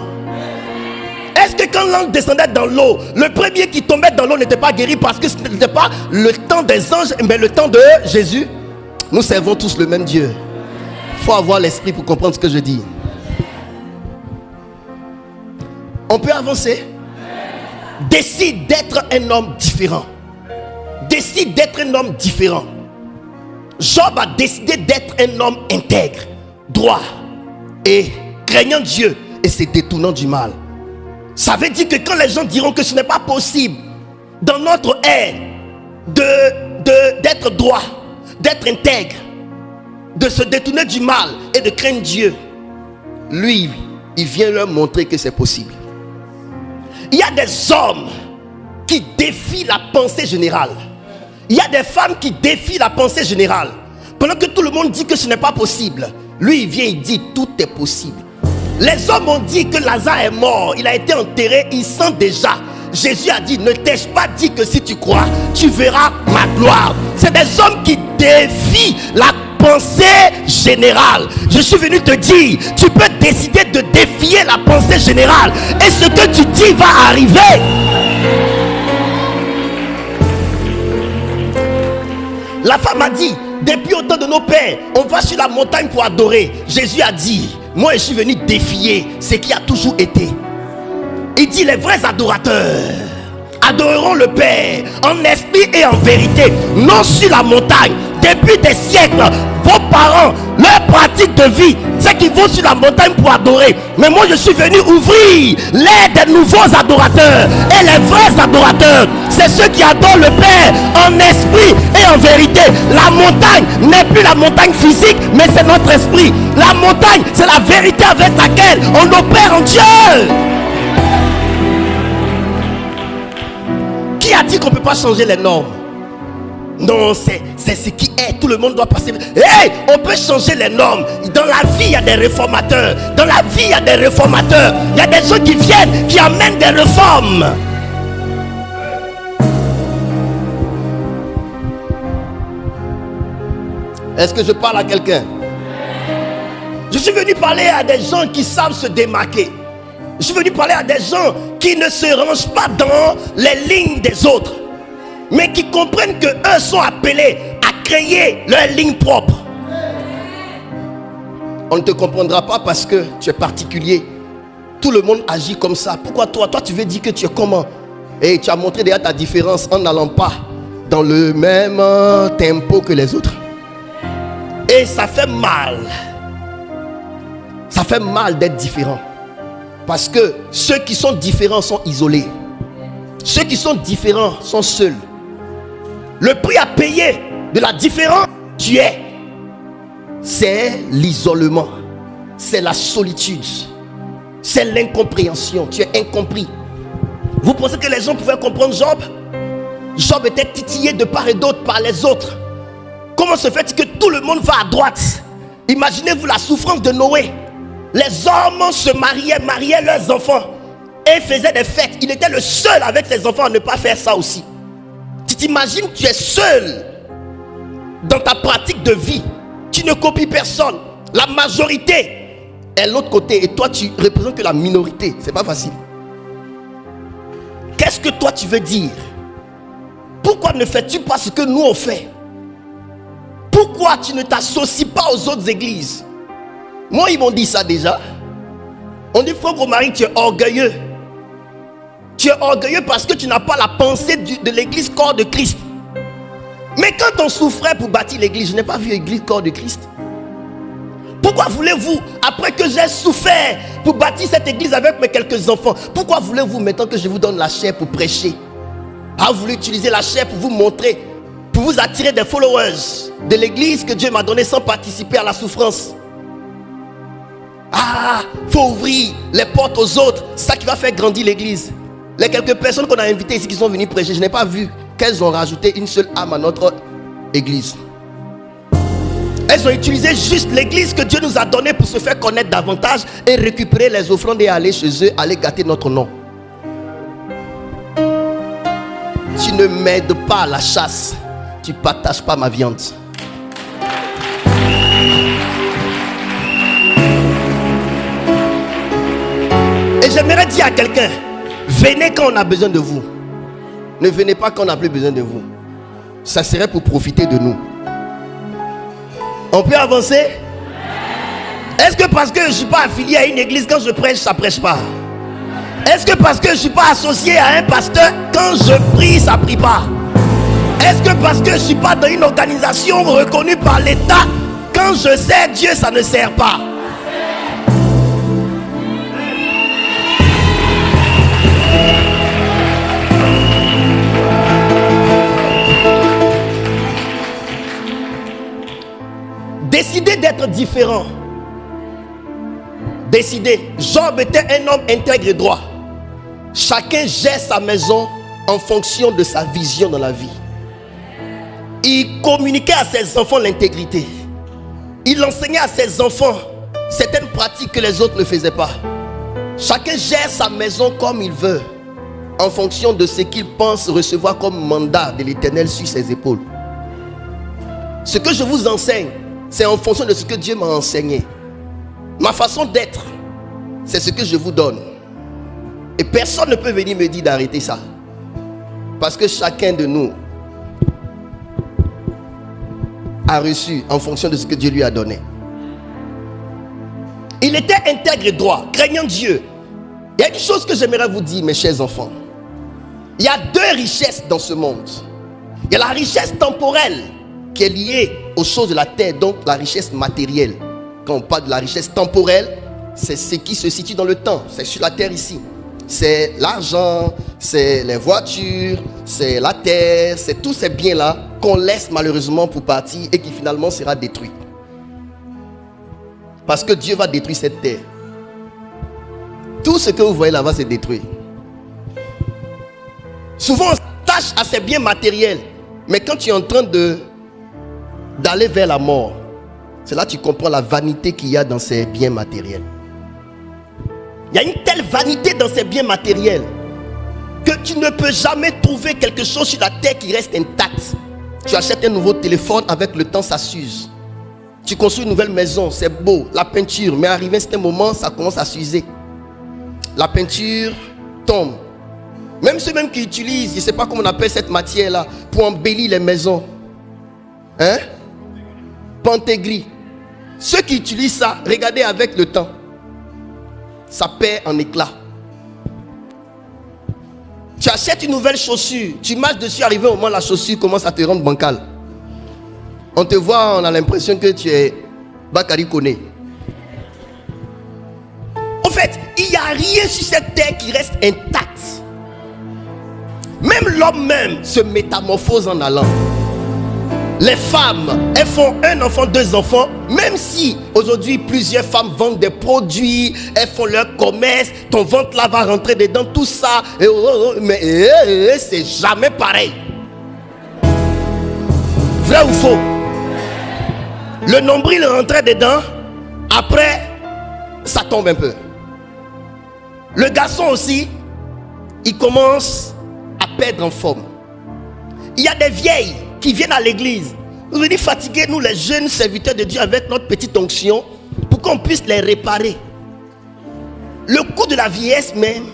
Speaker 1: Est-ce que quand l'ange descendait dans l'eau, le premier qui tombait dans l'eau n'était pas guéri parce que ce n'était pas le temps des anges, mais le temps de Jésus? Nous servons tous le même Dieu. Il faut avoir l'esprit pour comprendre ce que je dis. On peut avancer. Décide d'être un homme différent. Décide d'être un homme différent. Job a décidé d'être un homme intègre, droit et craignant Dieu et se détournant du mal. Ça veut dire que quand les gens diront que ce n'est pas possible dans notre ère d'être droit, d'être intègre, de se détourner du mal et de craindre Dieu, lui, il vient leur montrer que c'est possible. Il y a des hommes qui défient la pensée générale. Il y a des femmes qui défient la pensée générale. Pendant que tout le monde dit que ce n'est pas possible, lui il vient, il dit tout est possible. Les hommes ont dit que Lazare est mort, il a été enterré, il sent déjà. Jésus a dit, ne t'ai-je pas dit que si tu crois, tu verras ma gloire. C'est des hommes qui défient la pensée générale. Je suis venu te dire, tu peux décider de défier la pensée générale et ce que tu dis va arriver. La femme a dit, depuis au temps de nos pères, on va sur la montagne pour adorer. Jésus a dit, moi je suis venu défier ce qui a toujours été. Il dit, les vrais adorateurs adoreront le Père en esprit et en vérité, non sur la montagne. Depuis des siècles, vos parents, leur pratique de vie, c'est qu'ils vont sur la montagne pour adorer. Mais moi je suis venu ouvrir l'ère des nouveaux adorateurs. Et les vrais adorateurs, c'est ceux qui adorent le Père en esprit et en vérité. La montagne n'est plus la montagne physique, mais c'est notre esprit. La montagne, c'est la vérité avec laquelle on opère en Dieu. Qui a dit qu'on ne peut pas changer les normes? Non, c'est ce qui est. Tout le monde doit passer. Hey, on peut changer les normes. Dans la vie, il y a des réformateurs. Dans la vie, il y a des réformateurs. Il y a des gens qui viennent, qui amènent des réformes. Est-ce que je parle à quelqu'un? Je suis venu parler à des gens qui savent se démarquer. Je suis venu parler à des gens qui ne se rangent pas dans les lignes des autres, mais qui comprennent que eux sont appelés à créer leur ligne propre. On ne te comprendra pas parce que tu es particulier, Tout le monde agit comme ça. Pourquoi toi tu veux dire que tu es comment? Et tu as montré déjà ta différence en n'allant pas dans le même tempo que les autres. Et ça fait mal. Ça fait mal d'être différent. Parce que ceux qui sont différents sont isolés. Ceux qui sont différents sont seuls. Le prix à payer de la différence que tu es, c'est l'isolement. C'est la solitude. C'est l'incompréhension. Tu es incompris. Vous pensez que les gens pouvaient comprendre Job? Job était titillé de part et d'autre par les autres. Comment se fait-il que tout le monde va à droite? Imaginez-vous la souffrance de Noé. Les hommes se mariaient leurs enfants et faisaient des fêtes. Il était le seul avec ses enfants à ne pas faire ça aussi. Tu t'imagines, tu es seul dans ta pratique de vie. Tu ne copies personne. La majorité est l'autre côté et toi tu représentes que la minorité. C'est pas facile. Qu'est-ce que toi tu veux dire? Pourquoi ne fais-tu pas ce que nous on fait? Pourquoi tu ne t'associes pas aux autres églises? Moi ils m'ont dit ça déjà. On dit frère Romaric, tu es orgueilleux. Tu es orgueilleux parce que tu n'as pas la pensée de l'église corps de Christ. Mais quand on souffrait pour bâtir l'église, je n'ai pas vu l'église corps de Christ. Pourquoi voulez-vous, après que j'ai souffert pour bâtir cette église avec mes quelques enfants, pourquoi voulez-vous maintenant que je vous donne la chair pour prêcher? Ah, vous voulez utiliser la chair pour vous montrer, pour vous attirer des followers de l'église que Dieu m'a donné sans participer à la souffrance. Ah, faut ouvrir les portes aux autres, c'est ça qui va faire grandir l'église. Les quelques personnes qu'on a invitées ici qui sont venues prêcher, je n'ai pas vu qu'elles ont rajouté une seule âme à notre église. Elles ont utilisé juste l'église que Dieu nous a donnée pour se faire connaître davantage et récupérer les offrandes et aller chez eux, aller gâter notre nom. Tu ne m'aides pas à la chasse, tu ne partages pas ma viande. Et j'aimerais dire à quelqu'un, venez quand on a besoin de vous. Ne venez pas quand on n'a plus besoin de vous. Ça serait pour profiter de nous. On peut avancer? Est-ce que parce que je ne suis pas affilié à une église, quand je prêche, ça ne prêche pas? Est-ce que parce que je ne suis pas associé à un pasteur, quand je prie, ça ne prie pas? Est-ce que parce que je ne suis pas dans une organisation reconnue par l'État, quand je sers Dieu, ça ne sert pas? Décidez d'être différent. Décidez. Job était un homme intègre et droit. Chacun gère sa maison en fonction de sa vision dans la vie. Il communiquait à ses enfants l'intégrité. Il enseignait à ses enfants certaines pratiques que les autres ne faisaient pas. Chacun gère sa maison comme il veut, en fonction de ce qu'il pense recevoir comme mandat de l'Éternel sur ses épaules. Ce que je vous enseigne, c'est en fonction de ce que Dieu m'a enseigné. Ma façon d'être, c'est ce que je vous donne. Et personne ne peut venir me dire d'arrêter ça. Parce que chacun de nous a reçu en fonction de ce que Dieu lui a donné. Il était intègre et droit, craignant Dieu. Il y a une chose que j'aimerais vous dire, mes chers enfants. Il y a deux richesses dans ce monde. Il y a la richesse temporelle qui est liée aux choses de la terre, donc la richesse matérielle. Quand on parle de la richesse temporelle, c'est ce qui se situe dans le temps, c'est sur la terre ici. C'est l'argent, c'est les voitures, c'est la terre, c'est tous ces biens-là qu'on laisse malheureusement pour partir et qui finalement sera détruit. Parce que Dieu va détruire cette terre. Tout ce que vous voyez là va se détruire. Souvent on s'attache à ces biens matériels, mais quand tu es en train d'aller vers la mort, c'est là que tu comprends la vanité qu'il y a dans ces biens matériels. Il y a une telle vanité dans ces biens matériels que tu ne peux jamais trouver quelque chose sur la terre qui reste intact. Tu achètes un nouveau téléphone, avec le temps ça s'use. Tu construis une nouvelle maison, c'est beau, la peinture, mais arrivé à un certain moment, ça commence à s'user. La peinture tombe. Même ceux qui utilisent, je ne sais pas comment on appelle cette matière-là, pour embellir les maisons. Hein? Pentégris. Ceux qui utilisent ça, regardez avec le temps. ça perd en éclats. Tu achètes une nouvelle chaussure, tu marches dessus, arrivé au moment où la chaussure commence à te rendre bancale. On te voit, on a l'impression que tu es Bakary Koné. En fait, il n'y a rien sur cette terre qui reste intact. Même l'homme même se métamorphose en allant. Les femmes, elles font un enfant, 2 enfants. Même si aujourd'hui plusieurs femmes vendent des produits, elles font leur commerce, ton ventre là va rentrer dedans, tout ça. Mais c'est jamais pareil. Vrai ou faux? Le nombril rentrait dedans, après ça tombe un peu. Le garçon aussi, il commence à perdre en forme. Il y a des vieilles qui viennent à l'église. Nous venons fatiguer, nous les jeunes serviteurs de Dieu, avec notre petite onction pour qu'on puisse les réparer. Le coup de la vieillesse même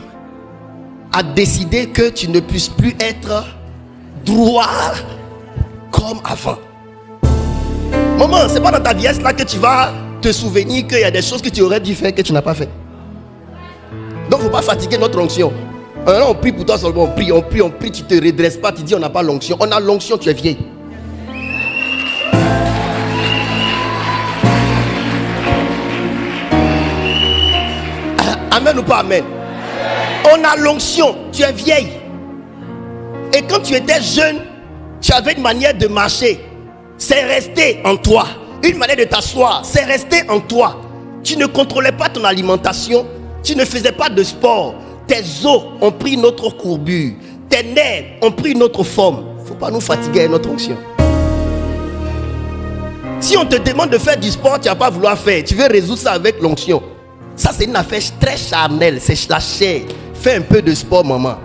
Speaker 1: a décidé que tu ne puisses plus être droit comme avant. Maman, c'est pas dans ta vieillesse là que tu vas te souvenir qu'il y a des choses que tu aurais dû faire que tu n'as pas fait. Donc il ne faut pas fatiguer notre onction. Alors on prie pour toi seulement, on prie, tu te redresses pas, tu dis on n'a pas l'onction. On a l'onction, tu es vieille. Amen ou pas amen? On a l'onction, tu es vieille. Et quand tu étais jeune, tu avais une manière de marcher. C'est resté en toi. Une manière de t'asseoir, c'est resté en toi. Tu ne contrôlais pas ton alimentation. Tu ne faisais pas de sport. Tes os ont pris notre courbure. Tes nerfs ont pris notre forme. Il ne faut pas nous fatiguer avec notre onction. Si on te demande de faire du sport, tu ne vas pas vouloir faire. Tu veux résoudre ça avec l'onction. Ça, c'est une affaire très charnelle. C'est la chair. Fais un peu de sport, maman.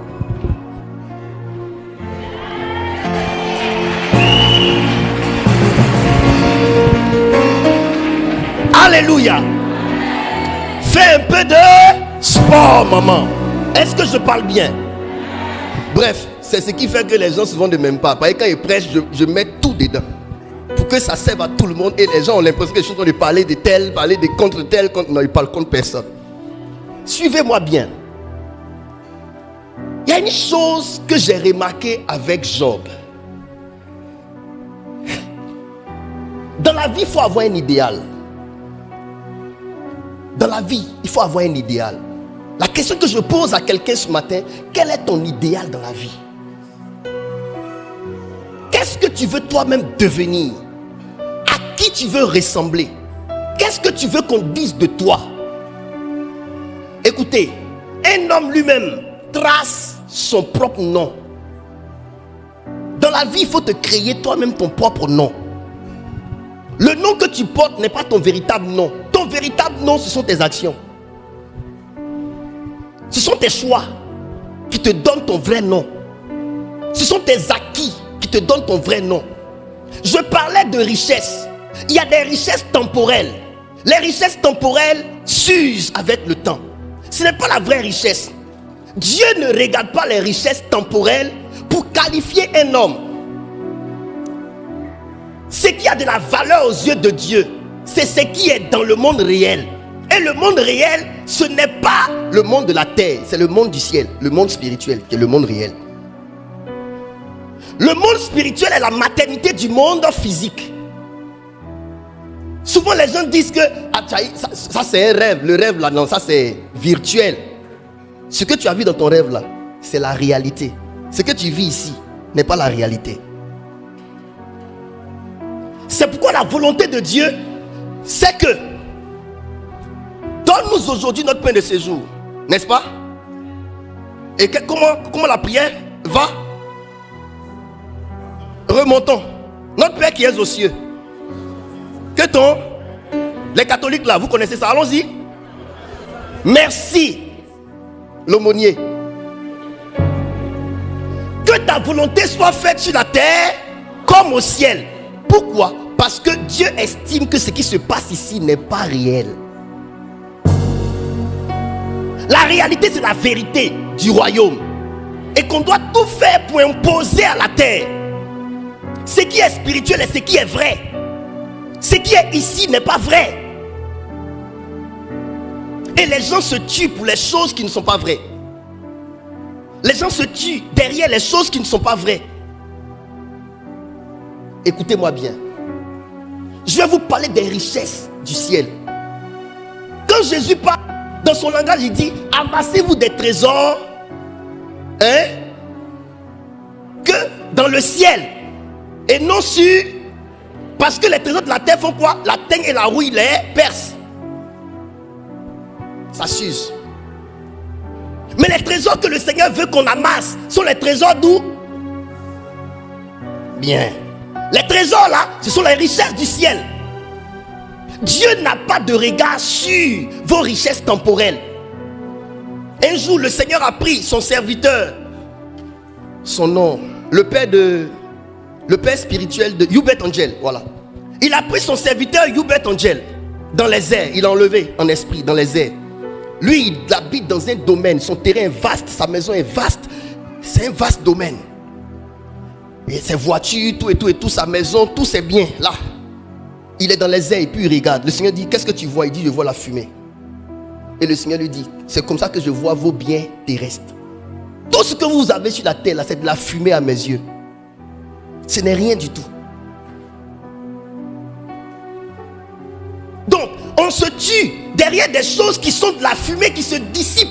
Speaker 1: Alléluia. Fais un peu de sport, maman. Est-ce que je parle bien? Bref, c'est ce qui fait que les gens souvent ne m'aiment pas. Parce que quand ils prêchent, je mets tout dedans. Pour que ça serve à tout le monde. Et les gens ont l'impression que je suis en train de parler de tel, parler de contre tel. Non, ils parlent contre personne. Suivez-moi bien. Il y a une chose que j'ai remarqué avec Job. Dans la vie, il faut avoir un idéal. Dans la vie, il faut avoir un idéal. La question que je pose à quelqu'un ce matin, quel est ton idéal dans la vie? Qu'est-ce que tu veux toi-même devenir? À qui tu veux ressembler? Qu'est-ce que tu veux qu'on dise de toi? Écoutez, un homme lui-même trace son propre nom. Dans la vie, il faut te créer toi-même ton propre nom. Le nom que tu portes n'est pas ton véritable nom. Ton véritable nom, ce sont tes actions. Ce sont tes choix qui te donnent ton vrai nom. Ce sont tes acquis qui te donnent ton vrai nom. Je parlais de richesse. Il y a des richesses temporelles. Les richesses temporelles s'usent avec le temps. Ce n'est pas la vraie richesse. Dieu ne regarde pas les richesses temporelles pour qualifier un homme. Ce qui a de la valeur aux yeux de Dieu, c'est ce qui est dans le monde réel. Et le monde réel, ce n'est pas le monde de la terre, c'est le monde du ciel, le monde spirituel qui est le monde réel. Le monde spirituel est la maternité du monde physique. Souvent les gens disent que ça c'est un rêve, le rêve là, non, ça c'est virtuel. Ce que tu as vu dans ton rêve là, c'est la réalité. Ce que tu vis ici n'est pas la réalité. C'est pourquoi la volonté de Dieu, c'est que donne-nous aujourd'hui notre pain de ce jour, n'est-ce pas? Et comment la prière va? Remontons. Notre Père qui est aux cieux. Que ton... Les catholiques là, vous connaissez ça, allons-y. Merci, l'aumônier. Que ta volonté soit faite sur la terre comme au ciel. Pourquoi? Parce que Dieu estime que ce qui se passe ici n'est pas réel. La réalité, c'est la vérité du royaume. Et qu'on doit tout faire pour imposer à la terre. Ce qui est spirituel et ce qui est vrai. Ce qui est ici n'est pas vrai. Et les gens se tuent pour les choses qui ne sont pas vraies. Les gens se tuent derrière les choses qui ne sont pas vraies. Écoutez-moi bien. Je vais vous parler des richesses du ciel. Quand Jésus parle, dans son langage, il dit: amassez-vous des trésors que dans le ciel et non sur... Parce que les trésors de la terre font quoi? La teigne et la rouille les percent. Ça s'use. Mais les trésors que le Seigneur veut qu'on amasse sont les trésors d'où? Bien. Les trésors là, ce sont les richesses du ciel. Dieu n'a pas de regard sur vos richesses temporelles. Un jour, le Seigneur a pris son serviteur, son nom, le père spirituel de Hubert Angel, voilà. Il a pris son serviteur Hubert Angel dans les airs, il l'a enlevé en esprit dans les airs. Lui, il habite dans un domaine, son terrain est vaste, sa maison est vaste, c'est un vaste domaine. Et ses voitures, tout et tout, sa maison, tout c'est bien là. Il est dans les airs et puis il regarde. Le Seigneur dit: qu'est-ce que tu vois? Il dit: je vois la fumée. Et le Seigneur lui dit: c'est comme ça que je vois vos biens terrestres. Tout ce que vous avez sur la terre là, c'est de la fumée à mes yeux. Ce n'est rien du tout. Donc, on se tue derrière des choses qui sont de la fumée qui se dissipe,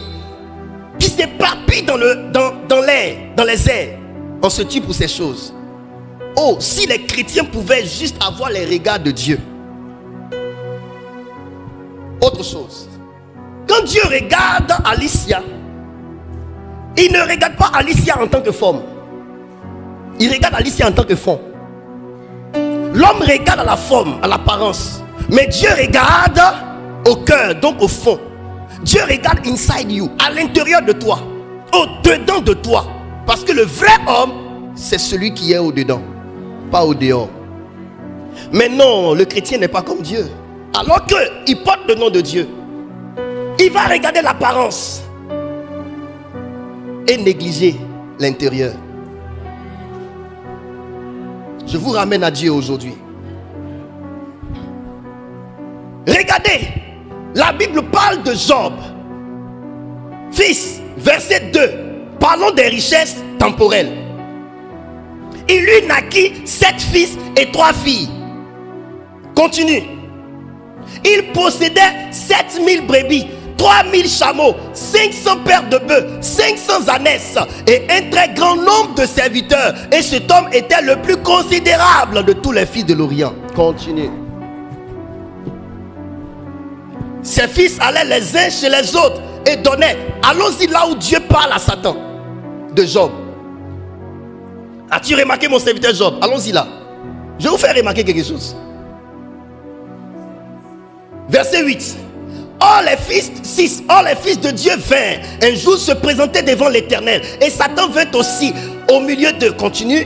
Speaker 1: qui s'éparpille dans l'air, dans les airs. On se tue pour ces choses. Oh, si les chrétiens pouvaient juste avoir les regards de Dieu. Autre chose. Quand Dieu regarde Alicia, il ne regarde pas Alicia en tant que forme. Il regarde Alicia en tant que fond. L'homme regarde à la forme, à l'apparence. Mais Dieu regarde au cœur, donc au fond. Dieu regarde inside you, à l'intérieur de toi, au-dedans de toi. Parce que le vrai homme, c'est celui qui est au-dedans, pas au dehors. Mais non, le chrétien n'est pas comme Dieu. Alors qu'il porte le nom de Dieu, il va regarder l'apparence et négliger l'intérieur. Je vous ramène à Dieu aujourd'hui. Regardez, la Bible parle de Job. Fils, verset 2. Parlons des richesses temporelles. Il lui naquit 7 fils et 3 filles. Continue. Il possédait 7000 brebis, 3000 chameaux, 500 paires de bœufs, 500 ânesses et un très grand nombre de serviteurs. Et cet homme était le plus considérable de tous les fils de l'Orient. Continue. Ses fils allaient les uns chez les autres et donnaient. Allons-y là où Dieu parle à Satan de Job. As-tu remarqué mon serviteur Job? Allons-y là. Je vais vous faire remarquer quelque chose. Verset 8. Or les fils de Dieu vinrent un jour se présenter devant l'Éternel. Et Satan vint aussi au milieu d'eux. Continue.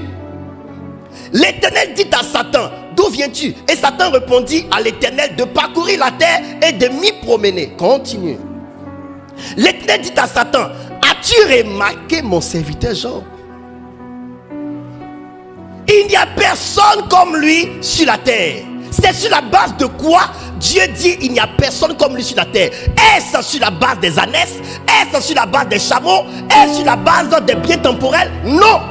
Speaker 1: L'Éternel dit à Satan: d'où viens-tu? Et Satan répondit à l'Éternel: de parcourir la terre et de m'y promener. Continue. L'Éternel dit à Satan: as-tu remarqué mon serviteur Job? Il n'y a personne comme lui sur la terre. C'est sur la base de quoi Dieu dit il n'y a personne comme lui sur la terre? Est-ce sur la base des ânesses? Est-ce sur la base des chameaux? Est-ce sur la base des biens temporels? Non.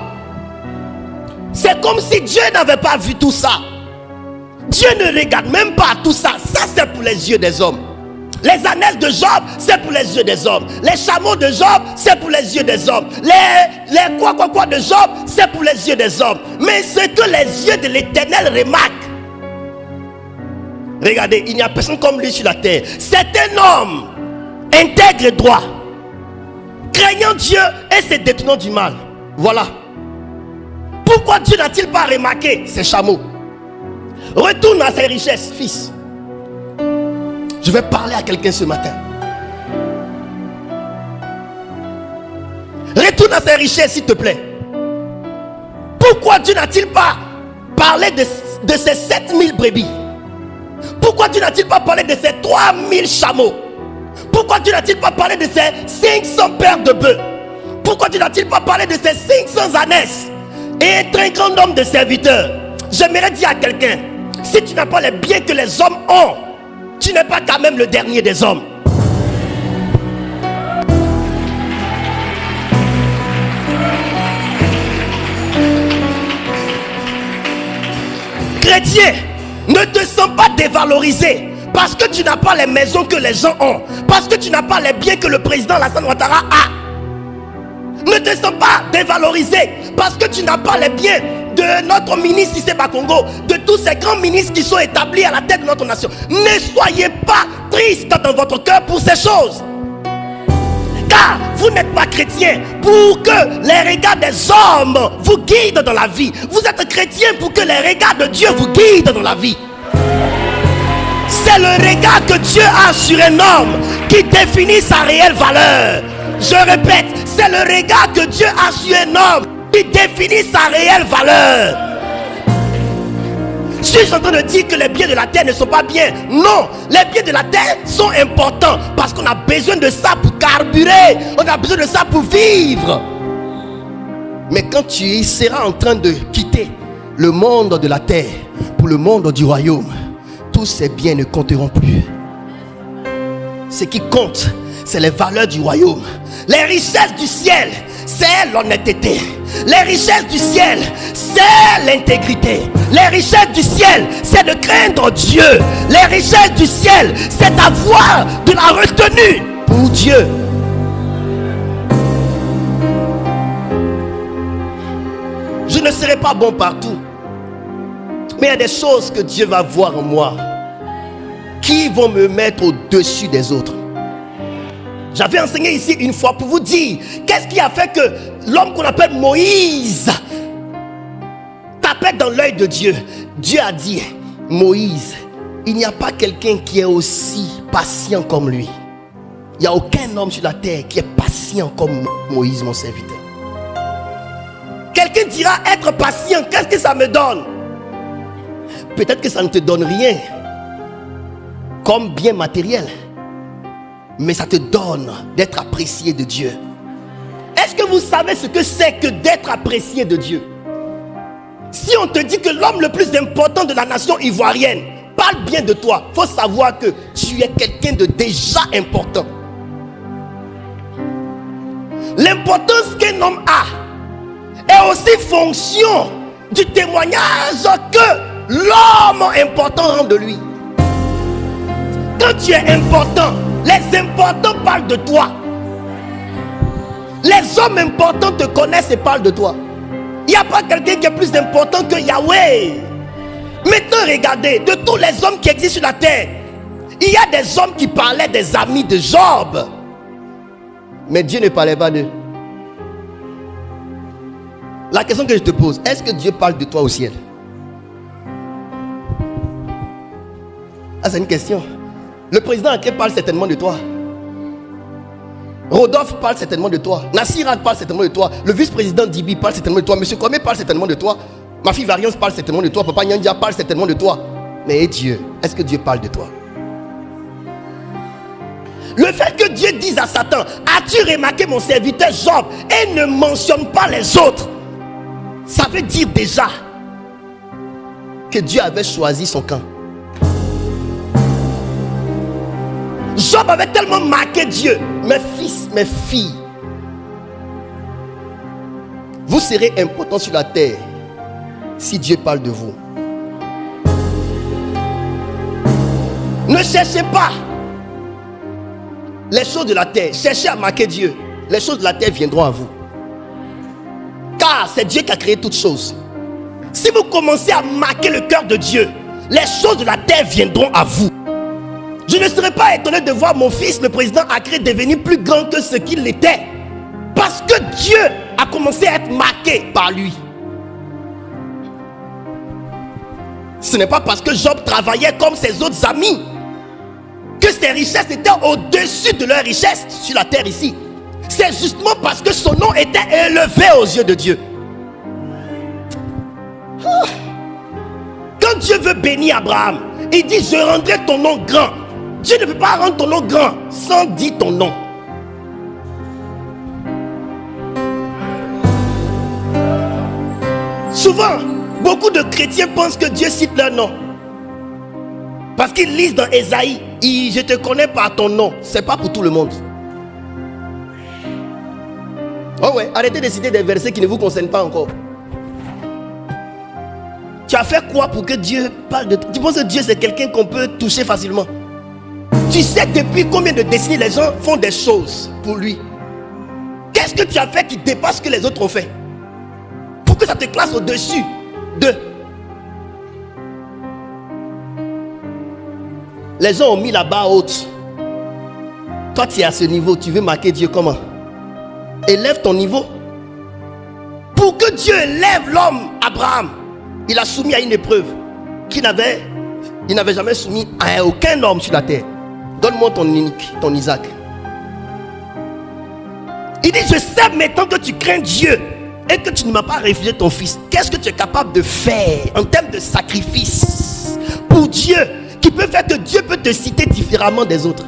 Speaker 1: C'est comme si Dieu n'avait pas vu tout ça. Dieu ne regarde même pas tout ça. Ça c'est pour les yeux des hommes. Les ânesses de Job, c'est pour les yeux des hommes. Les chameaux de Job, c'est pour les yeux des hommes. Les quoi de Job, c'est pour les yeux des hommes. Mais ce que les yeux de l'Éternel remarquent, regardez, il n'y a personne comme lui sur la terre. C'est un homme intègre et droit, craignant Dieu et se détournant du mal. Voilà. Pourquoi Dieu n'a-t-il pas remarqué ces chameaux? Retourne à ses richesses, fils. Je vais parler à quelqu'un ce matin. Retourne à ses richesses, s'il te plaît. Pourquoi Dieu n'a-t-il pas parlé de ces 7000 brebis? Pourquoi Dieu n'a-t-il pas parlé de ces 3000 chameaux? Pourquoi Dieu n'a-t-il pas parlé de ces 500 paires de bœufs? Pourquoi Dieu n'a-t-il pas parlé de ces 500 ânesses et un très grand nombre de serviteurs? J'aimerais dire à quelqu'un, si tu n'as pas les biens que les hommes ont, tu n'es pas quand même le dernier des hommes. chrétien, ne te sens pas dévalorisé parce que tu n'as pas les maisons que les gens ont, parce que tu n'as pas les biens que le président Alassane Ouattara a. Ne te sens pas dévalorisé parce que tu n'as pas les biens de notre ministre Cissé Bakongo, de tous ces grands ministres qui sont établis à la tête de notre nation. Ne soyez pas triste dans votre cœur pour ces choses. Car vous n'êtes pas chrétien pour que les regards des hommes vous guident dans la vie. Vous êtes chrétien pour que les regards de Dieu vous guident dans la vie. C'est le regard que Dieu a sur un homme qui définit sa réelle valeur. Je répète, c'est le regard que Dieu a sur un homme qui définit sa réelle valeur. Suis-je en train de dire que les biens de la terre ne sont pas bien? Non, les biens de la terre sont importants parce qu'on a besoin de ça pour carburer, on a besoin de ça pour vivre. Mais quand tu seras en train de quitter le monde de la terre pour le monde du royaume, tous ces biens ne compteront plus. Ce qui compte, c'est les valeurs du royaume. Les richesses du ciel, c'est l'honnêteté. Les richesses du ciel, c'est l'intégrité. Les richesses du ciel, c'est de craindre Dieu. Les richesses du ciel, c'est d'avoir de la retenue pour Dieu. Je ne serai pas bon partout, mais il y a des choses que Dieu va voir en moi qui vont me mettre au-dessus des autres. J'avais enseigné ici une fois pour vous dire qu'est-ce qui a fait que l'homme qu'on appelle Moïse tapait dans l'œil de Dieu. Dieu a dit: Moïse, il n'y a pas quelqu'un qui est aussi patient comme lui. Il n'y a aucun homme sur la terre qui est patient comme Moïse, mon serviteur. Quelqu'un dira être patient, qu'est-ce que ça me donne? Peut-être que ça ne te donne rien comme bien matériel, mais ça te donne d'être apprécié de Dieu. Est-ce que vous savez ce que c'est que d'être apprécié de Dieu? Si on te dit que l'homme le plus important de la nation ivoirienne parle bien de toi, il faut savoir que tu es quelqu'un de déjà important. L'importance qu'un homme a est aussi fonction du témoignage que l'homme important rend de lui. Quand tu es important, les importants parlent de toi. Les hommes importants te connaissent et parlent de toi. Il n'y a pas quelqu'un qui est plus important que Yahweh. Maintenant, regardez, de tous les hommes qui existent sur la terre, il y a des hommes qui parlaient des amis de Job, mais Dieu ne parlait pas d'eux. La question que je te pose, est-ce que Dieu parle de toi au ciel? Ah, c'est une question. Le président Aké parle certainement de toi. Rodolphe parle certainement de toi. Nassirat parle certainement de toi. Le vice-président Dibi parle certainement de toi. Monsieur Kwame parle certainement de toi. Ma fille Variance parle certainement de toi. Papa Nyandia parle certainement de toi. Mais Dieu, est-ce que Dieu parle de toi? Le fait que Dieu dise à Satan: as-tu remarqué mon serviteur Job, et ne mentionne pas les autres, ça veut dire déjà que Dieu avait choisi son camp. Job avait tellement marqué Dieu. Mes fils, mes filles, vous serez importants sur la terre si Dieu parle de vous. Ne cherchez pas les choses de la terre, cherchez à marquer Dieu. Les choses de la terre viendront à vous, car c'est Dieu qui a créé toutes choses. Si vous commencez à marquer le cœur de Dieu, les choses de la terre viendront à vous. Je ne serais pas étonné de voir mon fils, le président Akré, devenir plus grand que ce qu'il était, parce que Dieu a commencé à être marqué par lui. Ce n'est pas parce que Job travaillait comme ses autres amis que ses richesses étaient au-dessus de leurs richesses sur la terre ici. C'est justement parce que son nom était élevé aux yeux de Dieu. Quand Dieu veut bénir Abraham, il dit: je rendrai ton nom grand. Dieu ne peut pas rendre ton nom grand sans dire ton nom. Souvent, beaucoup de chrétiens pensent que Dieu cite leur nom, parce qu'ils lisent dans Ésaïe: je te connais par ton nom. C'est pas pour tout le monde. Oh ouais, arrêtez de citer des versets qui ne vous concernent pas encore. Tu as fait quoi pour que Dieu parle de toi? Tu penses que Dieu c'est quelqu'un qu'on peut toucher facilement? Tu sais depuis combien de décennies les gens font des choses pour lui? Qu'est-ce que tu as fait qui dépasse ce que les autres ont fait? Pour que ça te classe au-dessus d'eux. Les gens ont mis la barre haute. Toi tu es à ce niveau, tu veux marquer Dieu comment? Élève ton niveau. Pour que Dieu élève l'homme Abraham, il a soumis à une épreuve il n'avait jamais soumis à aucun homme sur la terre. Donne-moi ton unique, ton Isaac. Il dit, je sais maintenant que tu crains Dieu et que tu ne m'as pas refusé ton fils. Qu'est-ce que tu es capable de faire en termes de sacrifice pour Dieu, qui peut faire que Dieu peut te citer différemment des autres?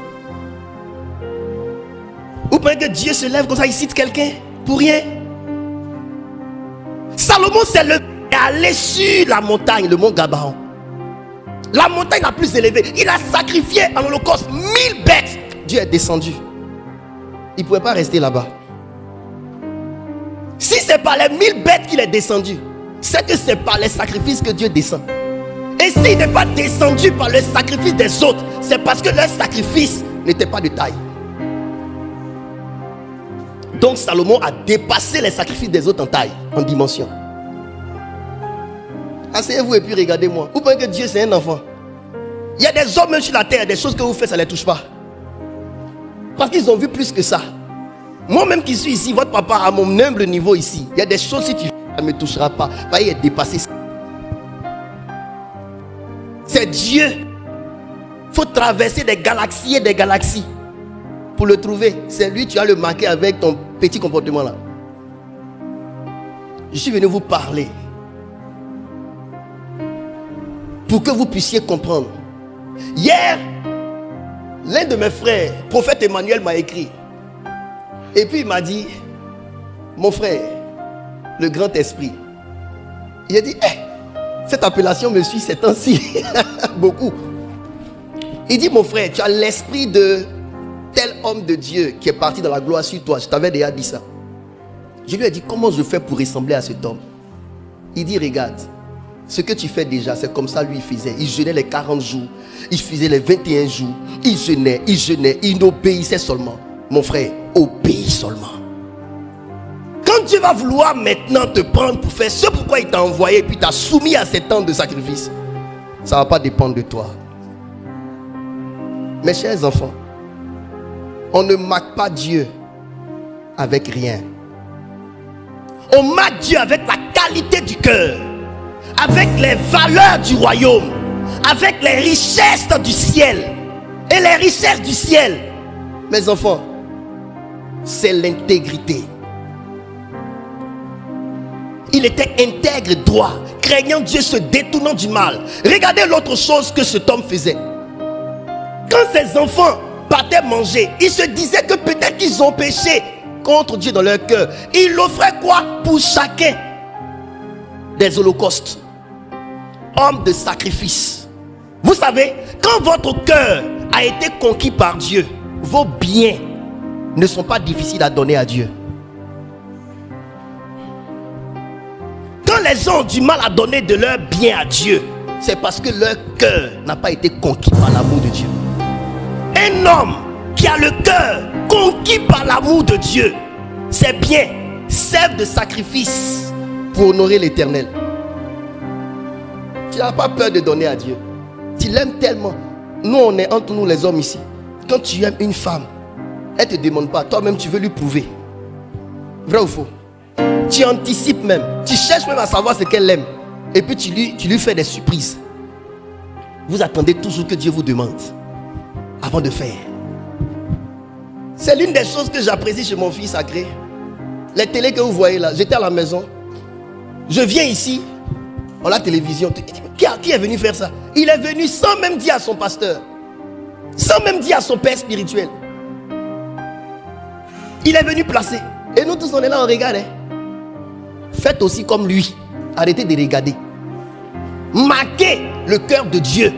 Speaker 1: Vous pensez que Dieu se lève comme ça, il cite quelqu'un pour rien? Salomon s'est levé et allé sur la montagne, le mont Gabaon. La montagne la plus élevée. Il a sacrifié en holocauste 1000 bêtes. Dieu est descendu. Il ne pouvait pas rester là-bas. Si c'est par les 1000 bêtes qu'il est descendu, c'est que c'est par les sacrifices que Dieu descend. Et s'il n'est pas descendu par le sacrifice des autres, c'est parce que leur sacrifice n'était pas de taille. Donc Salomon a dépassé les sacrifices des autres en taille, en dimension. Asseyez-vous et puis regardez-moi. Vous pensez que Dieu c'est un enfant? Il y a des hommes même sur la terre, des choses que vous faites, ça ne les touche pas. Parce qu'ils ont vu plus que ça. Moi-même qui suis ici, votre papa à mon humble niveau ici, il y a des choses si tu fais, ça ne me touchera pas. Il est dépassé. C'est Dieu. Il faut traverser des galaxies et des galaxies pour le trouver. C'est lui, tu as le marqué avec ton petit comportement là. Je suis venu vous parler pour que vous puissiez comprendre. Hier, l'un de mes frères, prophète Emmanuel, m'a écrit. Et puis il m'a dit, mon frère, le grand esprit. Il a dit, cette appellation me suit ces temps-ci. Beaucoup. Il dit, mon frère, tu as l'esprit de tel homme de Dieu qui est parti dans la gloire sur toi. Je t'avais déjà dit ça. Je lui ai dit, comment je fais pour ressembler à cet homme? Il dit, regarde, ce que tu fais déjà, c'est comme ça lui il faisait. Il jeûnait les 40 jours, il faisait les 21 jours, il jeûnait, il obéissait seulement. Mon frère, obéis seulement. Quand Dieu va vouloir maintenant te prendre pour faire ce pourquoi il t'a envoyé et puis t'a soumis à ces temps de sacrifice, ça ne va pas dépendre de toi. Mes chers enfants, on ne marque pas Dieu avec rien. On marque Dieu avec la qualité du cœur, avec les valeurs du royaume, avec les richesses du ciel. Et les richesses du ciel, mes enfants, c'est l'intégrité. Il était intègre et droit, craignant Dieu, se détournant du mal. Regardez l'autre chose que cet homme faisait. Quand ses enfants partaient manger, ils se disaient que peut-être qu'ils ont péché contre Dieu dans leur cœur. Il offrait quoi pour chacun? Des holocaustes, hommes de sacrifice. Vous savez, quand votre cœur a été conquis par Dieu, vos biens ne sont pas difficiles à donner à Dieu. Quand les gens ont du mal à donner de leurs biens à Dieu, c'est parce que leur cœur n'a pas été conquis par l'amour de Dieu. Un homme qui a le cœur conquis par l'amour de Dieu, ses biens servent de sacrifice pour honorer l'Éternel. Tu n'as pas peur de donner à Dieu. Tu l'aimes tellement. Nous, on est entre nous les hommes ici. Quand tu aimes une femme, elle ne te demande pas. Toi-même, tu veux lui prouver. Vrai ou faux? Tu anticipes même. Tu cherches même à savoir ce qu'elle aime. Et puis tu lui fais des surprises. Vous attendez toujours que Dieu vous demande avant de faire. C'est l'une des choses que j'apprécie chez mon fils sacré. Les télés que vous voyez là, j'étais à la maison. Je viens ici, on a la télévision. Qui est venu faire ça? Il est venu sans même dire à son pasteur, sans même dire à son père spirituel. Il est venu placer. Et nous tous on est là, on regarde. Faites aussi comme lui. Arrêtez de regarder. Marquez le cœur de Dieu.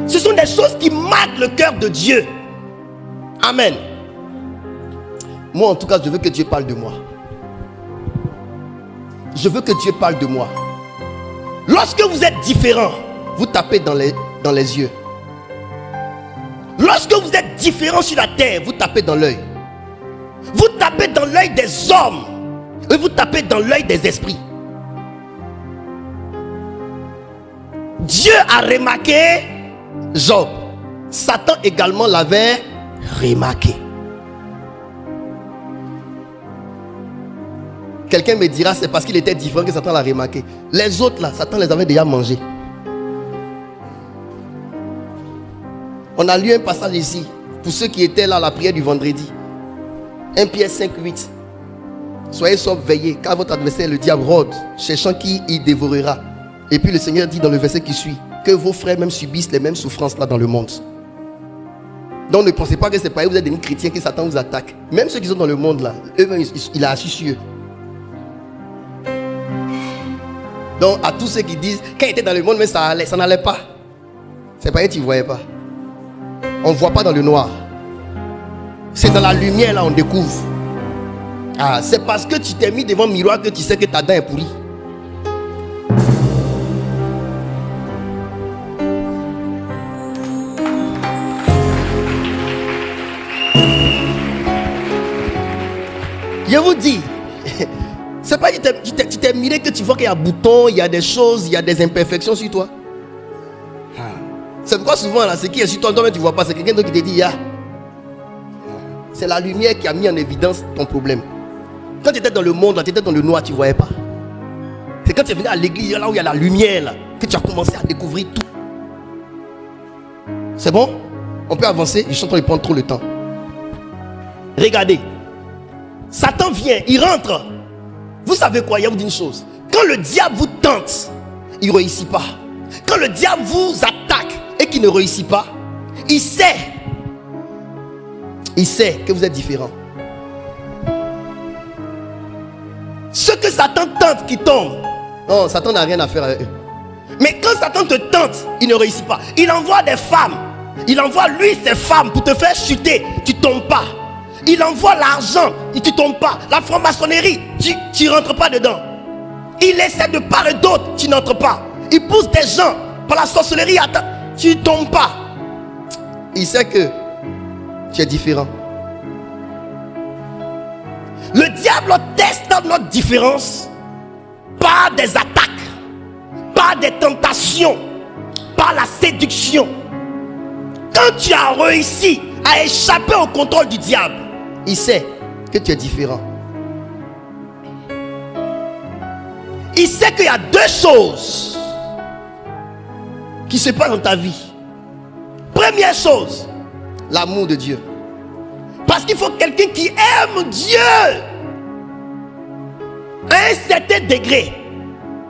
Speaker 1: Ce sont des choses qui marquent le cœur de Dieu. Amen. Moi en tout cas, je veux que Dieu parle de moi. Je veux que Dieu parle de moi. Lorsque vous êtes différent, vous tapez dans les yeux. Lorsque vous êtes différent sur la terre, vous tapez dans l'œil. Vous tapez dans l'œil des hommes et vous tapez dans l'œil des esprits. Dieu a remarqué Job. Satan également l'avait remarqué. Quelqu'un me dira c'est parce qu'il était différent que Satan l'a remarqué. Les autres là, Satan les avait déjà mangés. On a lu un passage ici pour ceux qui étaient là à la prière du vendredi. 1 Pierre 5, 8. Soyez sobres, veillez, car votre adversaire le diable rôde, cherchant qui il dévorera. Et puis le Seigneur dit dans le verset qui suit que vos frères même subissent les mêmes souffrances là dans le monde. Donc ne pensez pas que c'est parce que vous êtes des chrétiens que Satan vous attaque. Même ceux qui sont dans le monde là, eux-mêmes, il a assis sur eux. Donc à tous ceux qui disent quand il était dans le monde mais ça n'allait pas. C'est pas que tu ne voyais pas. On ne voit pas dans le noir. C'est dans la lumière là on découvre. Ah, c'est parce que tu t'es mis devant le miroir que tu sais que ta dent est pourrie. Je vous dis, c'est pas que tu t'es miré que tu vois qu'il y a un bouton, il y a des choses, il y a des imperfections sur toi. C'est pourquoi souvent là, ce qui est sur toi, toi-même tu ne vois pas, c'est quelqu'un d'autre qui te dit, c'est la lumière qui a mis en évidence ton problème. Quand tu étais dans le monde, tu étais dans le noir, tu ne voyais pas. C'est quand tu es venu à l'église, là où il y a la lumière, là, que tu as commencé à découvrir tout. C'est bon? On peut avancer, je suis en train de prendre trop le temps. Regardez. Satan vient, il rentre. Vous savez quoi? Il y a vous dit une chose. Quand le diable vous tente, il ne réussit pas. Quand le diable vous attaque et qu'il ne réussit pas, il sait que vous êtes différent. Ce que Satan tente qui tombe, non, Satan n'a rien à faire avec eux. Mais quand Satan te tente, il ne réussit pas. Il envoie des femmes. Il envoie lui ses femmes pour te faire chuter. Tu ne tombes pas. Il envoie l'argent, tu ne tombes pas. La franc-maçonnerie, tu ne rentres pas dedans. Il essaie de part et d'autre, tu n'entres pas. Il pousse des gens par la sorcellerie, tu ne tombes pas. Il sait que tu es différent. Le diable teste notre différence par des attaques, par des tentations, par la séduction. Quand tu as réussi à échapper au contrôle du diable, il sait que tu es différent. Il sait qu'il y a deux choses qui se passent dans ta vie. Première chose, l'amour de Dieu. Parce qu'il faut quelqu'un qui aime Dieu à un certain degré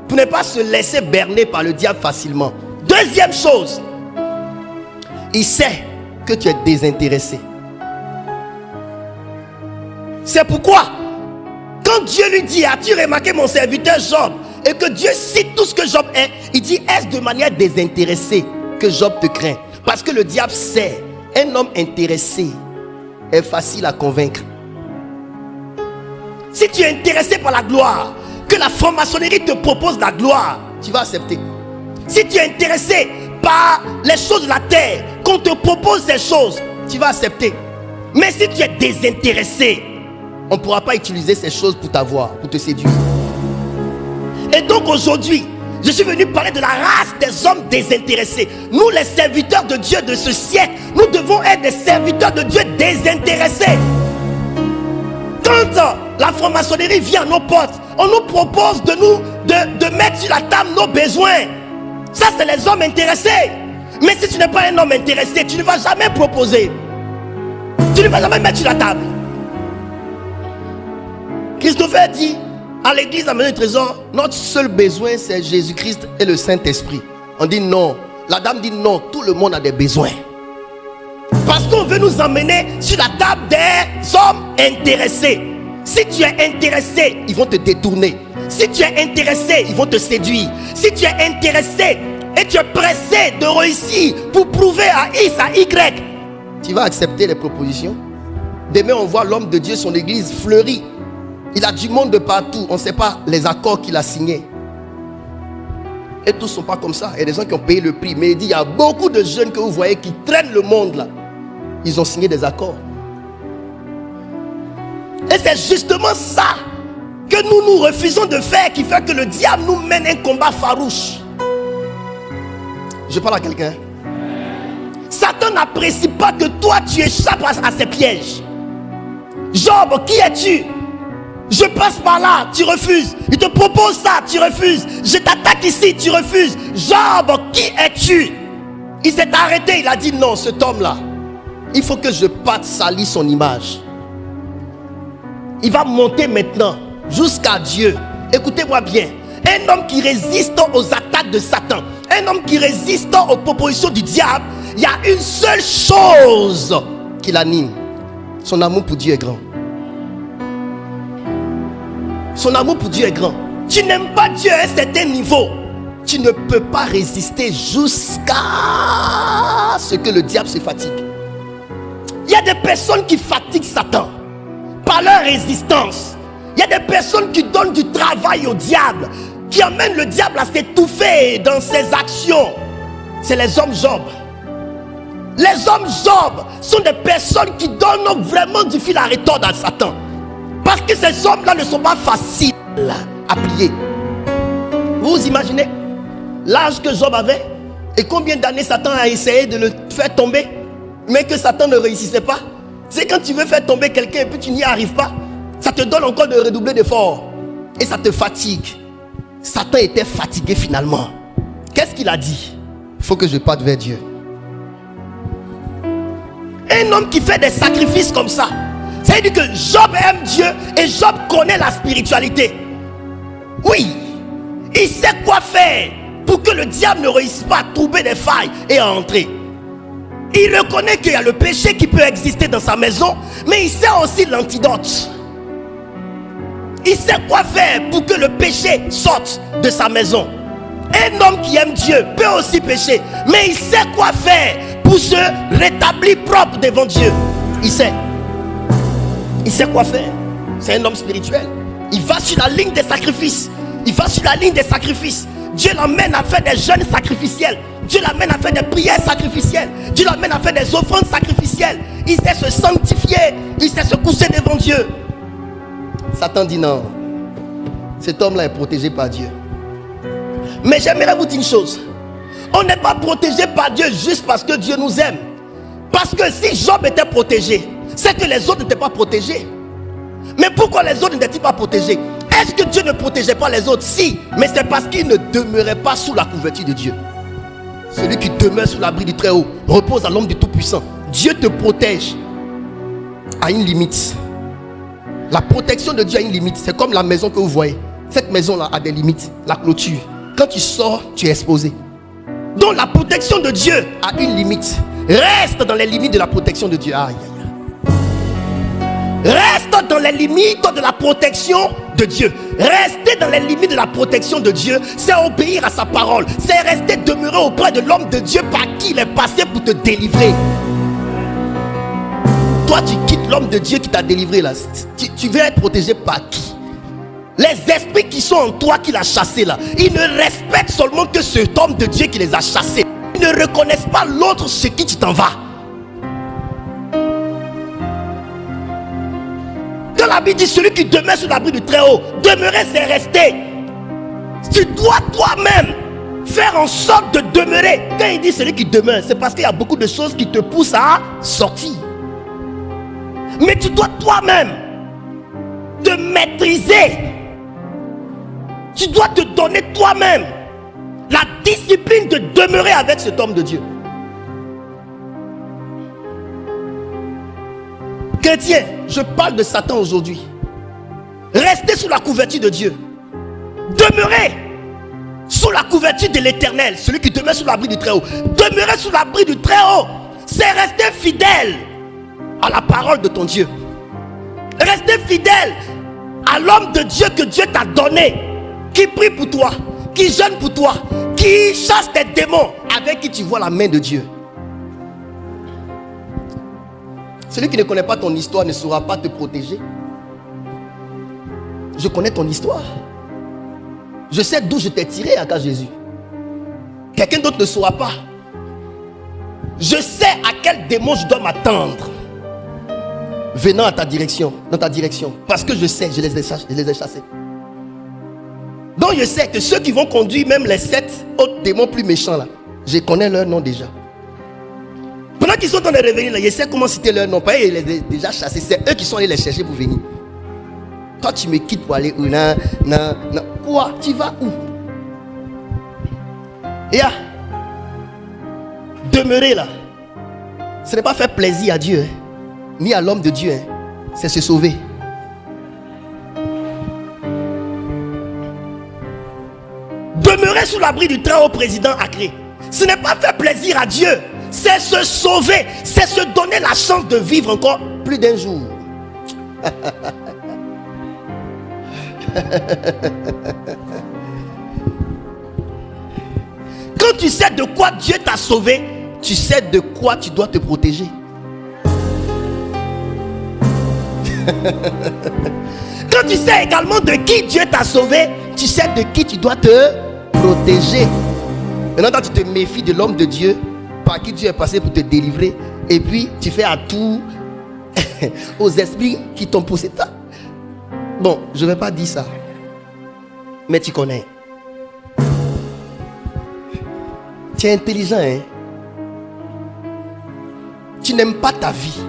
Speaker 1: pour ne pas se laisser berner par le diable facilement. Deuxième chose, il sait que tu es désintéressé. C'est pourquoi quand Dieu lui dit, as-tu remarqué mon serviteur Job? Et que Dieu cite tout ce que Job est, il dit, est-ce de manière désintéressée que Job te craint? Parce que le diable sait, un homme intéressé est facile à convaincre. Si tu es intéressé par la gloire, que la franc-maçonnerie te propose la gloire, tu vas accepter. Si tu es intéressé par les choses de la terre, qu'on te propose ces choses, tu vas accepter. Mais si tu es désintéressé, on ne pourra pas utiliser ces choses pour t'avoir, pour te séduire. Et donc aujourd'hui, je suis venu parler de la race des hommes désintéressés. Nous, les serviteurs de Dieu de ce siècle, nous devons être des serviteurs de Dieu désintéressés. Quand la franc-maçonnerie vient à nos portes, on nous propose de mettre sur la table nos besoins. Ça, c'est les hommes intéressés. Mais si tu n'es pas un homme intéressé, tu ne vas jamais proposer. Tu ne vas jamais mettre sur la table. Christopher dit à l'église à Maison du Trésor, notre seul besoin c'est Jésus-Christ et le Saint-Esprit. On dit non. La dame dit non, tout le monde a des besoins. Parce qu'on veut nous emmener sur la table des hommes intéressés. Si tu es intéressé, ils vont te détourner. Si tu es intéressé, ils vont te séduire. Si tu es intéressé et tu es pressé de réussir pour prouver à X, à Y, tu vas accepter les propositions. Demain on voit l'homme de Dieu, son église fleurit. Il a du monde de partout. On ne sait pas les accords qu'il a signés. Et tous ne sont pas comme ça. Il y a des gens qui ont payé le prix. Mais il dit, il y a beaucoup de jeunes que vous voyez qui traînent le monde là. Ils ont signé des accords. Et c'est justement ça que nous refusons de faire, qui fait que le diable nous mène un combat farouche. Je parle à quelqu'un. Satan n'apprécie pas que toi tu échappes à ses pièges. Job, qui es-tu? Je passe par là, tu refuses. Il te propose ça, tu refuses. Je t'attaque ici, tu refuses. Job, qui es-tu? Il s'est arrêté, il a dit non, cet homme-là, il faut que je parte salir son image. Il va monter maintenant jusqu'à Dieu. Écoutez-moi bien. Un homme qui résiste aux attaques de Satan, un homme qui résiste aux propositions du diable, il y a une seule chose qui l'anime. Son amour pour Dieu est grand. Son amour pour Dieu est grand. Tu n'aimes pas Dieu à un certain niveau, tu ne peux pas résister jusqu'à ce que le diable se fatigue. Il y a des personnes qui fatiguent Satan par leur résistance. Il y a des personnes qui donnent du travail au diable, qui amènent le diable à s'étouffer dans ses actions. C'est les hommes Job. Les hommes Job sont des personnes qui donnent vraiment du fil à retordre à Satan. Parce que ces hommes-là ne sont pas faciles à plier. Vous vous imaginez l'âge que Job avait et combien d'années Satan a essayé de le faire tomber, mais que Satan ne réussissait pas. C'est quand tu veux faire tomber quelqu'un et puis tu n'y arrives pas, ça te donne encore de redoubler d'efforts et ça te fatigue. Satan était fatigué finalement. Qu'est-ce qu'il a dit? Il faut que je parte vers Dieu. Un homme qui fait des sacrifices comme ça, ça veut dire que Job aime Dieu et Job connaît la spiritualité. Oui, il sait quoi faire pour que le diable ne réussisse pas à trouver des failles et à entrer. Il reconnaît qu'il y a le péché qui peut exister dans sa maison, mais il sait aussi l'antidote. Il sait quoi faire pour que le péché sorte de sa maison. Un homme qui aime Dieu peut aussi pécher, mais il sait quoi faire pour se rétablir propre devant Dieu. Il sait quoi faire. C'est un homme spirituel. Il va sur la ligne des sacrifices. Dieu l'amène à faire des jeûnes sacrificiels. Dieu l'amène à faire des prières sacrificielles. Dieu l'amène à faire des offrandes sacrificielles. Il sait se sanctifier. Il sait se coucher devant Dieu. Satan dit non. Cet homme-là est protégé par Dieu. Mais j'aimerais vous dire une chose. On n'est pas protégé par Dieu juste parce que Dieu nous aime. Parce que si Job était protégé, c'est que les autres n'étaient pas protégés. Mais pourquoi les autres n'étaient pas protégés? Est-ce que Dieu ne protégeait pas les autres? Si, mais c'est parce qu'ils ne demeuraient pas sous la couverture de Dieu. Celui qui demeure sous l'abri du Très-Haut repose à l'ombre du Tout-Puissant. Dieu te protège à une limite. La protection de Dieu a une limite. C'est comme la maison que vous voyez. Cette maison-là a des limites. La clôture. Quand tu sors, tu es exposé. Donc la protection de Dieu a une limite. Reste dans les limites de la protection de Dieu. Aïe, aïe, aïe. Reste dans les limites de la protection de Dieu. Rester dans les limites de la protection de Dieu, c'est obéir à sa parole. C'est rester demeurer auprès de l'homme de Dieu par qui il est passé pour te délivrer. Toi, tu quittes l'homme de Dieu qui t'a délivré là. Tu veux être protégé par qui? Les esprits qui sont en toi, qui l'a chassé là, ils ne respectent seulement que cet homme de Dieu qui les a chassés. Ils ne reconnaissent pas l'autre chez qui tu t'en vas. Quand la Bible dit celui qui demeure sous l'abri du Très-Haut, demeurer c'est rester. Tu dois toi-même faire en sorte de demeurer. Quand il dit celui qui demeure, c'est parce qu'il y a beaucoup de choses qui te poussent à sortir. Mais tu dois toi-même te maîtriser. Tu dois te donner toi-même la discipline de demeurer avec cet homme de Dieu. Chrétien, je parle de Satan aujourd'hui. Restez sous la couverture de Dieu. Demeurez sous la couverture de l'Éternel, celui qui demeure sous l'abri du Très-Haut. Demeurez sous l'abri du Très-Haut, c'est rester fidèle à la parole de ton Dieu. Restez fidèle à l'homme de Dieu que Dieu t'a donné, qui prie pour toi, qui jeûne pour toi, qui chasse tes démons, avec qui tu vois la main de Dieu. Celui qui ne connaît pas ton histoire ne saura pas te protéger. Je connais ton histoire. Je sais d'où je t'ai tiré à cas Jésus. Quelqu'un d'autre ne saura pas. Je sais à quel démon je dois m'attendre venant à ta direction, dans ta direction. Parce que je sais, je les ai chassés. Donc je sais que ceux qui vont conduire même les 7 autres démons plus méchants là, je connais leur nom déjà. Pendant qu'ils sont en train de revenir là, je sais comment citer leur nom. Pas ils les ont déjà chassés, c'est eux qui sont allés les chercher pour venir. Toi tu me quittes pour aller où? Non. Quoi? Tu vas où? Et là, demeurer là, ce n'est pas faire plaisir à Dieu, hein, ni à l'homme de Dieu, hein, c'est se sauver. Demeurer sous l'abri du très haut président Accré, ce n'est pas faire plaisir à Dieu, c'est se sauver, c'est se donner la chance de vivre encore plus d'un jour. Quand tu sais de quoi Dieu t'a sauvé, tu sais de quoi tu dois te protéger. Quand tu sais également de qui Dieu t'a sauvé, tu sais de qui tu dois te protéger. Maintenant, tu te méfies de l'homme de Dieu par qui Dieu est passé pour te délivrer, et puis tu fais à tout aux esprits qui t'ont poussé. Bon, je ne vais pas dire ça, mais tu connais. Tu es intelligent, hein? Tu n'aimes pas ta vie.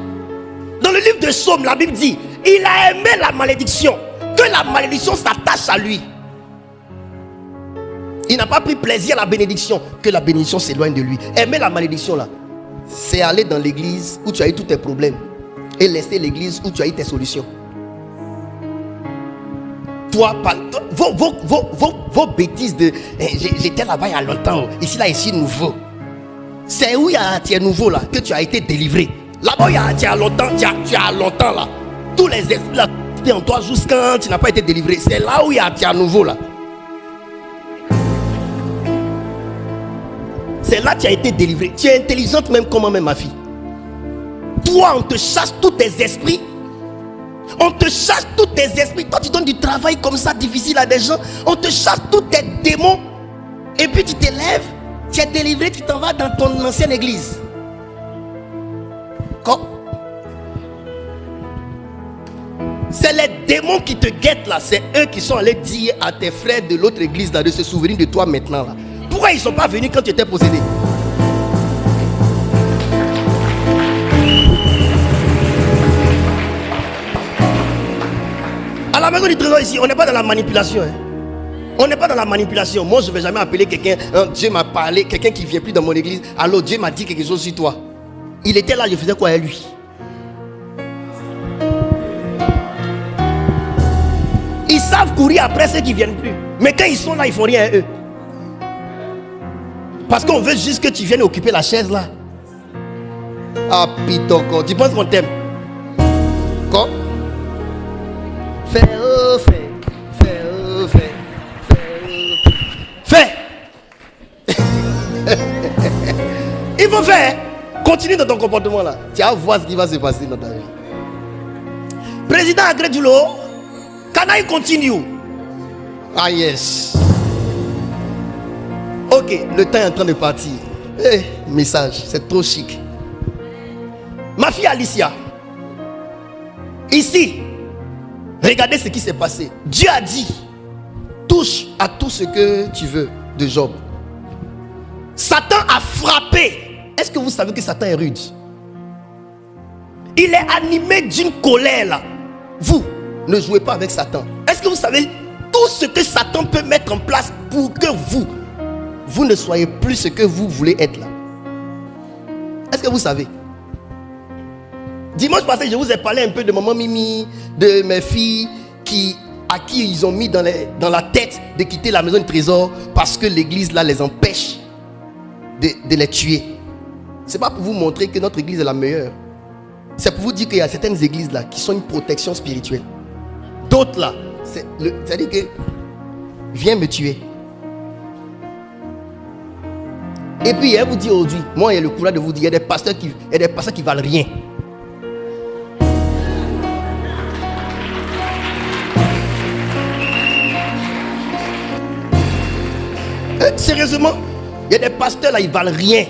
Speaker 1: Dans le livre de Psaume, la Bible dit, il a aimé la malédiction, que la malédiction s'attache à lui. Il n'a pas pris plaisir à la bénédiction, que la bénédiction s'éloigne de lui. Aimer la malédiction là, c'est aller dans l'église où tu as eu tous tes problèmes et laisser l'église où tu as eu tes solutions. Toi, vos bêtises de j'étais là-bas il y a longtemps, ici là, ici nouveau. C'est où tu es nouveau là que tu as été délivré. Là-bas tu as longtemps là. Tous les esprits là en toi jusqu'à tu n'as pas été délivré. C'est là où tu as nouveau là. C'est là que tu as été délivré. Tu es intelligente même comme moi-même, ma fille. Toi, on te chasse tous tes esprits. On te chasse tous tes esprits. Toi, tu donnes du travail comme ça, difficile à des gens. On te chasse tous tes démons. Et puis tu t'élèves, tu es délivré, tu t'en vas dans ton ancienne église. Quoi? C'est les démons qui te guettent là. C'est eux qui sont allés dire à tes frères de l'autre église là de se souvenir de toi maintenant là. Pourquoi ils ne sont pas venus quand tu étais possédé? À la maison du trésor ici, on n'est pas dans la manipulation. Hein. On n'est pas dans la manipulation. Moi, je ne vais jamais appeler quelqu'un. Dieu m'a parlé, quelqu'un qui ne vient plus dans mon église. Alors, Dieu m'a dit quelque chose sur toi. Il était là, je faisais quoi à lui? Ils savent courir après ceux qui ne viennent plus. Mais quand ils sont là, ils ne font rien à eux. Parce qu'on veut juste que tu viennes occuper la chaise là. Ah pitoko, tu penses qu'on t'aime? Quoi? Fais. Il faut faire. Continue dans ton comportement là. Tu vas voir ce qui va se passer dans ta vie. Président Agredulo, can I continue? Ah yes. Ok, le temps est en train de partir. Message, c'est trop chic. Ma fille Alicia, ici, regardez ce qui s'est passé. Dieu a dit, touche à tout ce que tu veux de Job. Satan a frappé. Est-ce que vous savez que Satan est rude? Il est animé d'une colère là. Vous, ne jouez pas avec Satan. Est-ce que vous savez tout ce que Satan peut mettre en place pour que vous ne soyez plus ce que vous voulez être là? Est-ce que vous savez? Dimanche passé, je vous ai parlé un peu de maman Mimi, de mes filles à qui ils ont mis dans la tête de quitter la maison du trésor parce que l'église là les empêche de les tuer. C'est pas pour vous montrer que notre église est la meilleure. C'est pour vous dire qu'il y a certaines églises là qui sont une protection spirituelle. D'autres là, c'est-à-dire que viens me tuer. Et puis elle vous dit aujourd'hui, moi il y a le courage de vous dire, il y a des pasteurs qui valent rien. Sérieusement, Il y a des pasteurs là, ils valent rien.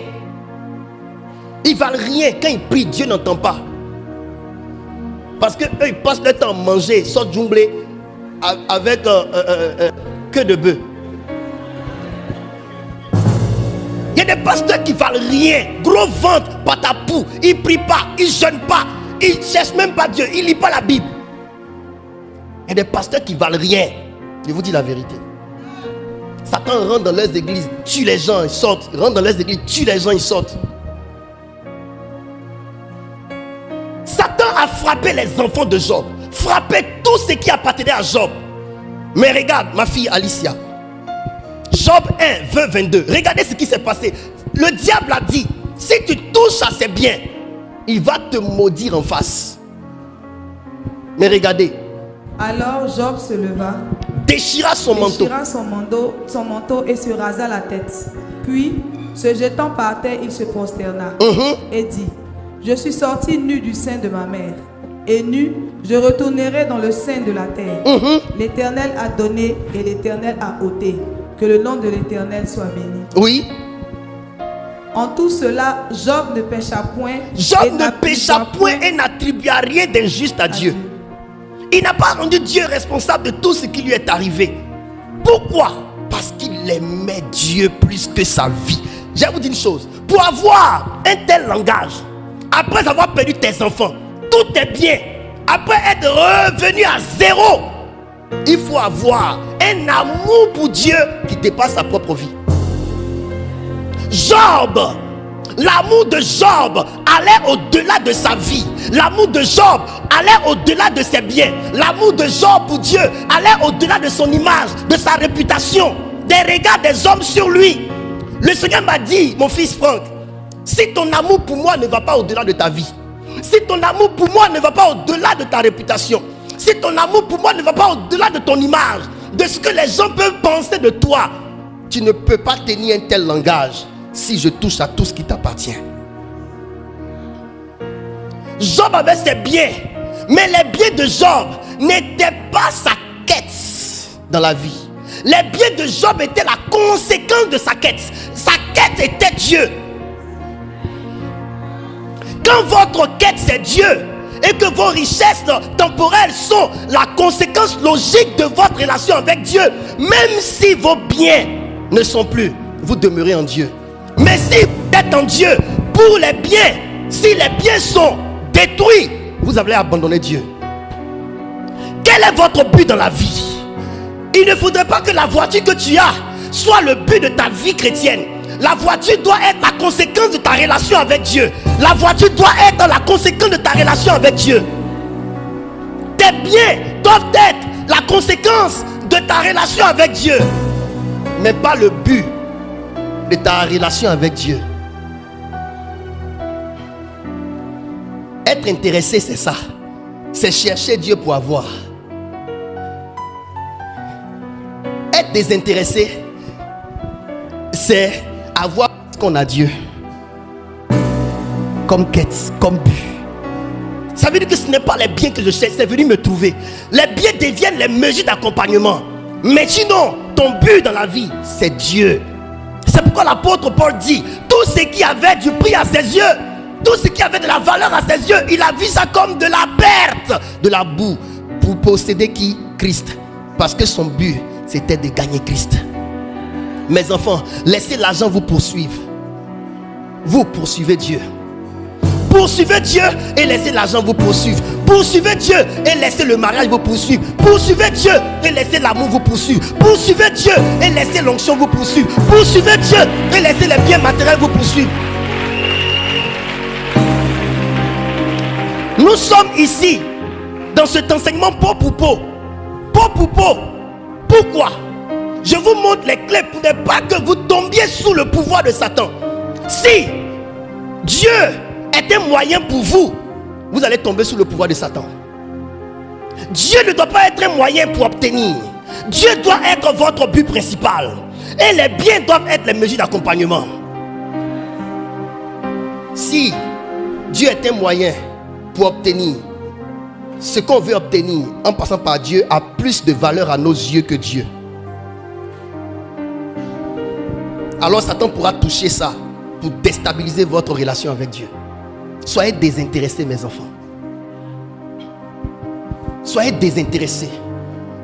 Speaker 1: Ils valent rien. Quand ils prient, Dieu n'entend pas. Parce que eux, ils passent le temps à manger, sauce jonglée avec queue de bœuf. Il y a des pasteurs qui valent rien. Gros ventre, patapou. Ils ne prient pas, ils ne jeûnent pas. Ils ne cherchent même pas Dieu. Ils ne lisent pas la Bible. Il y a des pasteurs qui valent rien. Je vous dis la vérité. Satan rentre dans les églises, tue les gens, ils sortent. Il rentre dans les églises, tue les gens, ils sortent. Satan a frappé les enfants de Job. Frappé tout ce qui appartenait à Job. Mais regarde, ma fille Alicia. Job 1, verset 22. Regardez ce qui s'est passé. Le diable a dit, si tu touches à ses biens, il va te maudire en face. Mais regardez.
Speaker 2: Alors Job se leva,
Speaker 1: déchira son manteau
Speaker 2: et se rasa la tête. Puis, se jetant par terre, il se prosterna et dit, je suis sorti nu du sein de ma mère, et nu, je retournerai dans le sein de la terre. L'Éternel a donné et l'Éternel a ôté. Que le nom de l'Éternel soit béni.
Speaker 1: Oui.
Speaker 2: En tout cela, Job ne pécha point.
Speaker 1: Job ne pécha point et n'attribua rien d'injuste à Dieu. Il n'a pas rendu Dieu responsable de tout ce qui lui est arrivé. Pourquoi? Parce qu'il aimait Dieu plus que sa vie. Je vais vous dire une chose. Pour avoir un tel langage, après avoir perdu tes enfants, tout est bien. Après être revenu à zéro, il faut avoir un amour pour Dieu qui dépasse sa propre vie. Job, l'amour de Job allait au-delà de sa vie. L'amour de Job allait au-delà de ses biens. L'amour de Job pour Dieu allait au-delà de son image, de sa réputation, des regards des hommes sur lui. Le Seigneur m'a dit, mon fils Franck, si ton amour pour moi ne va pas au-delà de ta vie, si ton amour pour moi ne va pas au-delà de ta réputation, si ton amour pour moi ne va pas au-delà de ton image, de ce que les gens peuvent penser de toi, tu ne peux pas tenir un tel langage si je touche à tout ce qui t'appartient. Job avait ses biens, mais les biens de Job n'étaient pas sa quête dans la vie. Les biens de Job étaient la conséquence de sa quête. Sa quête était Dieu. Quand votre quête c'est Dieu et que vos richesses temporelles sont la conséquence logique de votre relation avec Dieu, même si vos biens ne sont plus, vous demeurez en Dieu. Mais si vous êtes en Dieu, pour les biens, si les biens sont détruits, vous allez abandonner Dieu. Quel est votre but dans la vie? Il ne faudrait pas que la voiture que tu as soit le but de ta vie chrétienne. La voiture doit être la conséquence de ta relation avec Dieu. La voiture doit être la conséquence de ta relation avec Dieu. Tes biens doivent être la conséquence de ta relation avec Dieu, mais pas le but de ta relation avec Dieu. Être intéressé, c'est ça. C'est chercher Dieu pour avoir. Être désintéressé, c'est avoir ce qu'on a Dieu comme quête, comme but. Ça veut dire que ce n'est pas les biens que je cherche, c'est venu me trouver. Les biens deviennent les mesures d'accompagnement. Mais sinon, ton but dans la vie, c'est Dieu. C'est pourquoi l'apôtre Paul dit, tout ce qui avait du prix à ses yeux, tout ce qui avait de la valeur à ses yeux, il a vu ça comme de la perte, de la boue, pour posséder qui? Christ. Parce que son but, c'était de gagner Christ. Mes enfants, laissez l'argent vous poursuivre. Vous poursuivez Dieu. Poursuivez Dieu et laissez l'argent vous poursuivre. Poursuivez Dieu et laissez le mariage vous poursuivre. Poursuivez Dieu et laissez l'amour vous poursuivre. Poursuivez Dieu et laissez l'onction vous poursuivre. Poursuivez Dieu et laissez les biens matériels vous poursuivre. Nous sommes ici dans cet enseignement peau pour peau. Peau pour peau. Pourquoi? Je vous montre les clés pour ne pas que vous tombiez sous le pouvoir de Satan. Si Dieu est un moyen pour vous, vous allez tomber sous le pouvoir de Satan. Dieu ne doit pas être un moyen pour obtenir. Dieu doit être votre but principal. Et les biens doivent être les mesures d'accompagnement. Si Dieu est un moyen pour obtenir, ce qu'on veut obtenir en passant par Dieu a plus de valeur à nos yeux que Dieu. alors Satan pourra toucher ça pour déstabiliser votre relation avec Dieu. Soyez désintéressés, mes enfants. Soyez désintéressés.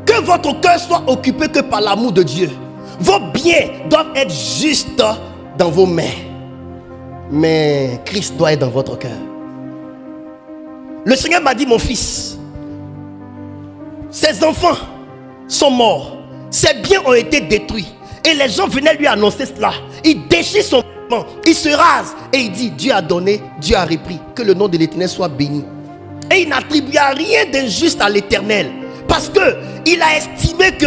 Speaker 1: Que votre cœur soit occupé que par l'amour de Dieu. Vos biens doivent être juste dans vos mains. Mais Christ doit être dans votre cœur. Le Seigneur m'a dit, mon fils, ses enfants sont morts. Ses biens ont été détruits. Et les gens venaient lui annoncer cela. Il déchire son vêtement, il se rase et il dit, Dieu a donné, Dieu a repris. Que le nom de l'Éternel soit béni. Et il n'attribua rien d'injuste à l'Éternel. Parce qu'il a estimé que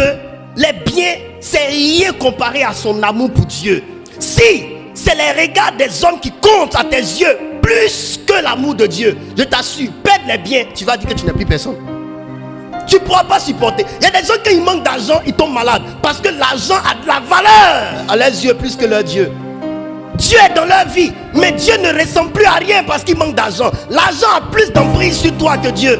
Speaker 1: les biens, c'est rien comparé à son amour pour Dieu. Si c'est les regards des hommes qui comptent à tes yeux plus que l'amour de Dieu, je t'assure, perdre les biens, tu vas dire que tu n'es plus personne. Tu ne pourras pas supporter. Il y a des gens qui manquent d'argent, ils tombent malades. Parce que l'argent a de la valeur à leurs yeux plus que leur Dieu. Dieu est dans leur vie, mais Dieu ne ressemble plus à rien parce qu'il manque d'argent. L'argent a plus d'emprise sur toi que Dieu.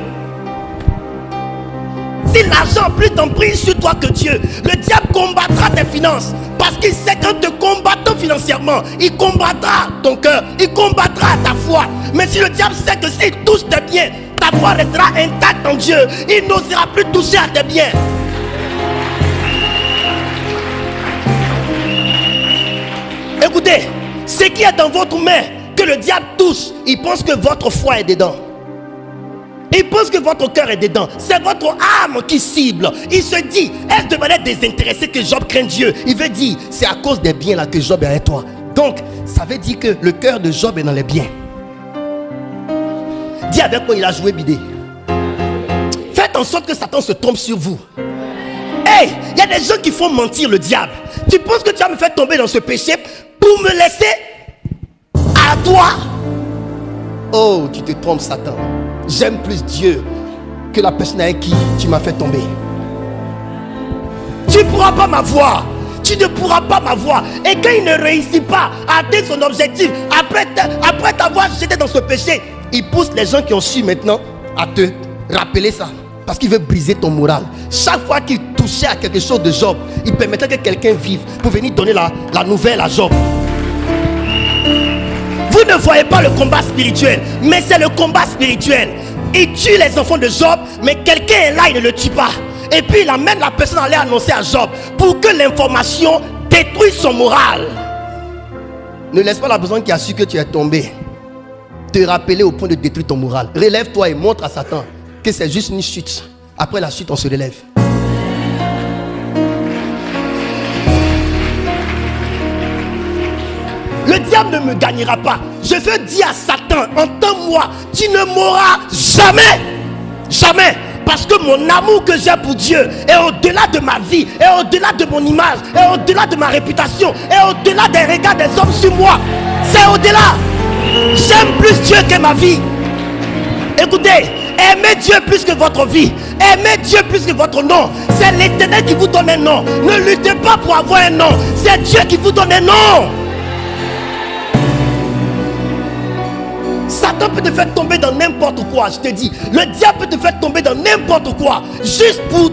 Speaker 1: Si l'argent a plus d'emprise sur toi que Dieu, le diable combattra tes finances. Parce qu'il sait qu'en te combattant financièrement, il combattra ton cœur, il combattra ta foi. Mais si le diable sait que s'il touche tes biens, ta foi restera intacte en Dieu, il n'osera plus toucher à tes biens. Écoutez, ce qui est dans votre main, que le diable touche, il pense que votre foi est dedans. Il pense que votre cœur est dedans. C'est votre âme qui cible. Il se dit, est-ce de manière désintéressée que Job craint Dieu? Il veut dire, c'est à cause des biens là que Job est avec toi. Donc, ça veut dire que le cœur de Job est dans les biens. Dis avec moi, il a joué bidé. Faites en sorte que Satan se trompe sur vous. Hey, il y a des gens qui font mentir le diable. Tu penses que tu vas me faire tomber dans ce péché pour me laisser à toi? Oh, tu te trompes, Satan. J'aime plus Dieu que la personne avec qui tu m'as fait tomber. Tu ne pourras pas m'avoir. Tu ne pourras pas m'avoir. Et quand il ne réussit pas à atteindre son objectif, après t'avoir jeté dans ce péché, il pousse les gens qui ont su maintenant à te rappeler ça. Parce qu'il veut briser ton moral. Chaque fois qu'il touchait à quelque chose de Job, il permettait que quelqu'un vive pour venir donner la nouvelle à Job. Vous ne voyez pas le combat spirituel, mais c'est le combat spirituel. Il tue les enfants de Job, mais quelqu'un est là, il ne le tue pas. Et puis il amène la personne à aller annoncer à Job pour que l'information détruise son moral. Ne laisse pas la personne qui a su que tu es tombé te rappeler au point de détruire ton moral. Relève-toi et montre à Satan que c'est juste une chute. Après la chute, on se relève. Le diable ne me gagnera pas. Je veux dire à Satan, entends-moi, tu ne mourras jamais. Jamais. Parce que mon amour que j'ai pour Dieu est au-delà de ma vie, est au-delà de mon image, est au-delà de ma réputation, est au-delà des regards des hommes sur moi. C'est au-delà. J'aime plus Dieu que ma vie. Écoutez, aimez Dieu plus que votre vie. Aimez Dieu plus que votre nom. C'est l'Éternel qui vous donne un nom. Ne luttez pas pour avoir un nom. C'est Dieu qui vous donne un nom. Satan peut te faire tomber dans n'importe quoi, je te dis. Le diable peut te faire tomber dans n'importe quoi. Juste pour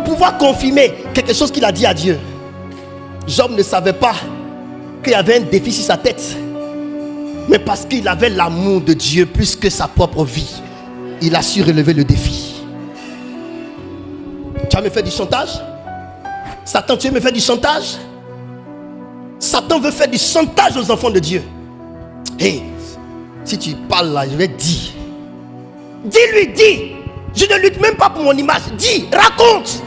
Speaker 1: pouvoir confirmer quelque chose qu'il a dit à Dieu. Job ne savait pas qu'il y avait un défi sur sa tête. Mais parce qu'il avait l'amour de Dieu plus que sa propre vie, il a su relever le défi. Tu vas me faire du chantage? Satan, tu veux me faire du chantage? Satan veut faire du chantage aux enfants de Dieu. Hey, si tu parles là, je vais te dire. Dis-lui, dis. Je ne lutte même pas pour mon image. Dis, raconte.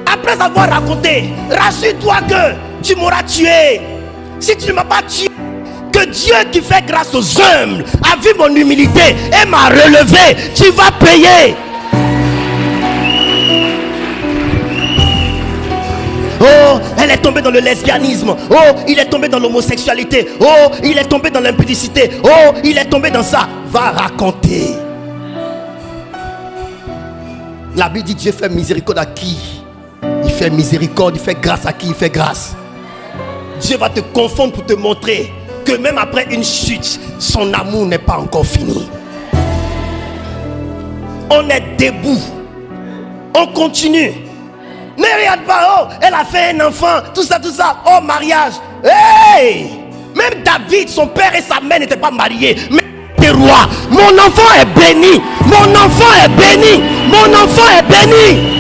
Speaker 1: Après avoir raconté, rassure-toi que tu m'auras tué. Si tu ne m'as pas tué, que Dieu qui fait grâce aux humbles a vu mon humilité et m'a relevé. Tu vas payer. Oh, elle est tombée dans le lesbianisme. Oh, il est tombé dans l'homosexualité. Oh, il est tombé dans l'impudicité. Oh, il est tombé dans ça. Va raconter. La Bible dit Dieu fait miséricorde à qui il fait miséricorde, il fait grâce à qui il fait grâce. Dieu va te confondre pour te montrer que même après une chute, son amour n'est pas encore fini. On est debout. On continue. Ne regarde pas, oh, elle a fait un enfant, tout ça, oh, mariage. Hey! Même David, son père et sa mère n'étaient pas mariés. Mais t'es roi. Mon enfant est béni. Mon enfant est béni. Mon enfant est béni.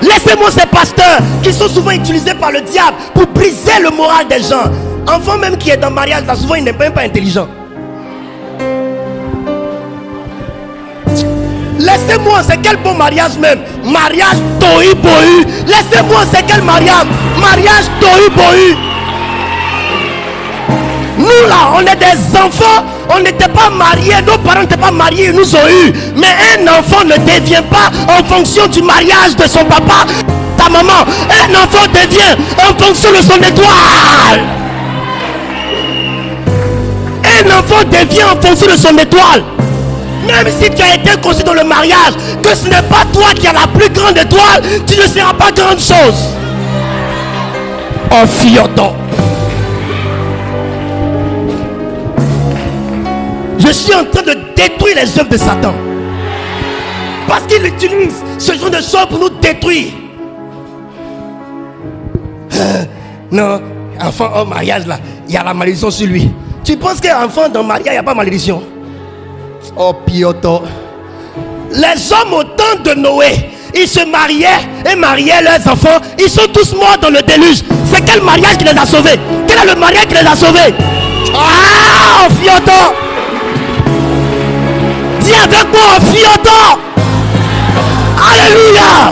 Speaker 1: Laissez-moi ces pasteurs qui sont souvent utilisés par le diable pour briser le moral des gens. Enfant même qui est dans le mariage, là, souvent il n'est même pas intelligent. Laissez-moi, c'est quel bon mariage même. Mariage tohu bohu. Laissez-moi, c'est quel mariage. Mariage tohu bohu. Nous là, on est des enfants. On n'était pas mariés. Nos parents n'étaient pas mariés, ils nous ont eu. Mais un enfant ne devient pas en fonction du mariage de son papa, ta maman. Un enfant devient en fonction de son étoile. Un enfant devient en fonction de son étoile. Même si tu as été conçu dans le mariage, que ce n'est pas toi qui as la plus grande étoile, tu ne seras pas grande chose. Oh fioto. Je suis en train de détruire les œuvres de Satan. Parce qu'il utilise ce genre de choses pour nous détruire. Non, enfant au mariage là, il y a la malédiction sur lui. Tu penses qu'un enfant dans le mariage, il n'y a pas de malédiction? Oh Pioto. Les hommes au temps de Noé, ils se mariaient et mariaient leurs enfants. Ils sont tous morts dans le déluge. C'est quel mariage qui les a sauvés? Quel est le mariage qui les a sauvés? Ah, oh Pioto. Dis avec moi, oh Pioto. Alléluia.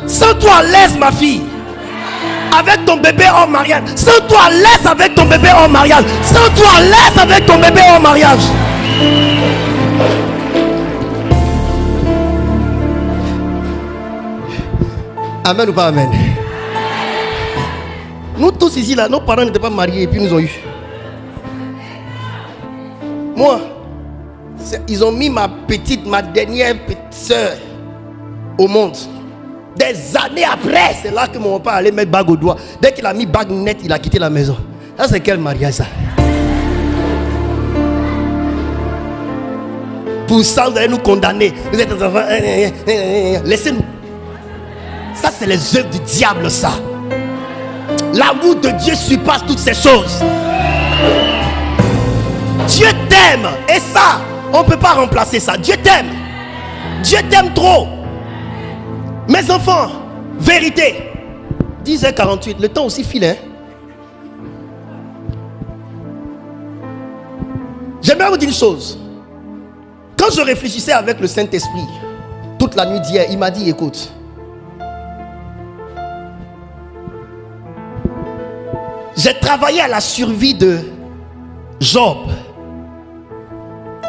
Speaker 1: Sens-toi à l'aise, ma fille. Avec ton bébé en mariage. Sens-toi à l'aise avec ton bébé en mariage. Sens-toi à l'aise avec ton bébé en mariage. Amen ou pas amen? Nous tous ici là, nos parents n'étaient pas mariés et puis nous ont eu. Moi, ils ont mis ma dernière petite soeur au monde. Des années après, c'est là que mon papa allait mettre bague au doigt. Dès qu'il a mis bague net, il a quitté la maison. Ça, c'est quel mariage ça? Pour ça, vous allez nous condamner. Vous êtes des enfants. Laissez-nous. Ça, c'est les œuvres du diable, ça. L'amour de Dieu surpasse toutes ces choses. Dieu t'aime. Et ça, on ne peut pas remplacer ça. Dieu t'aime. Dieu t'aime trop. Mes enfants, vérité. 10h48, le temps aussi file, hein? J'aimerais vous dire une chose. Quand je réfléchissais avec le Saint-Esprit, toute la nuit d'hier, il m'a dit, écoute, j'ai travaillé à la survie de Job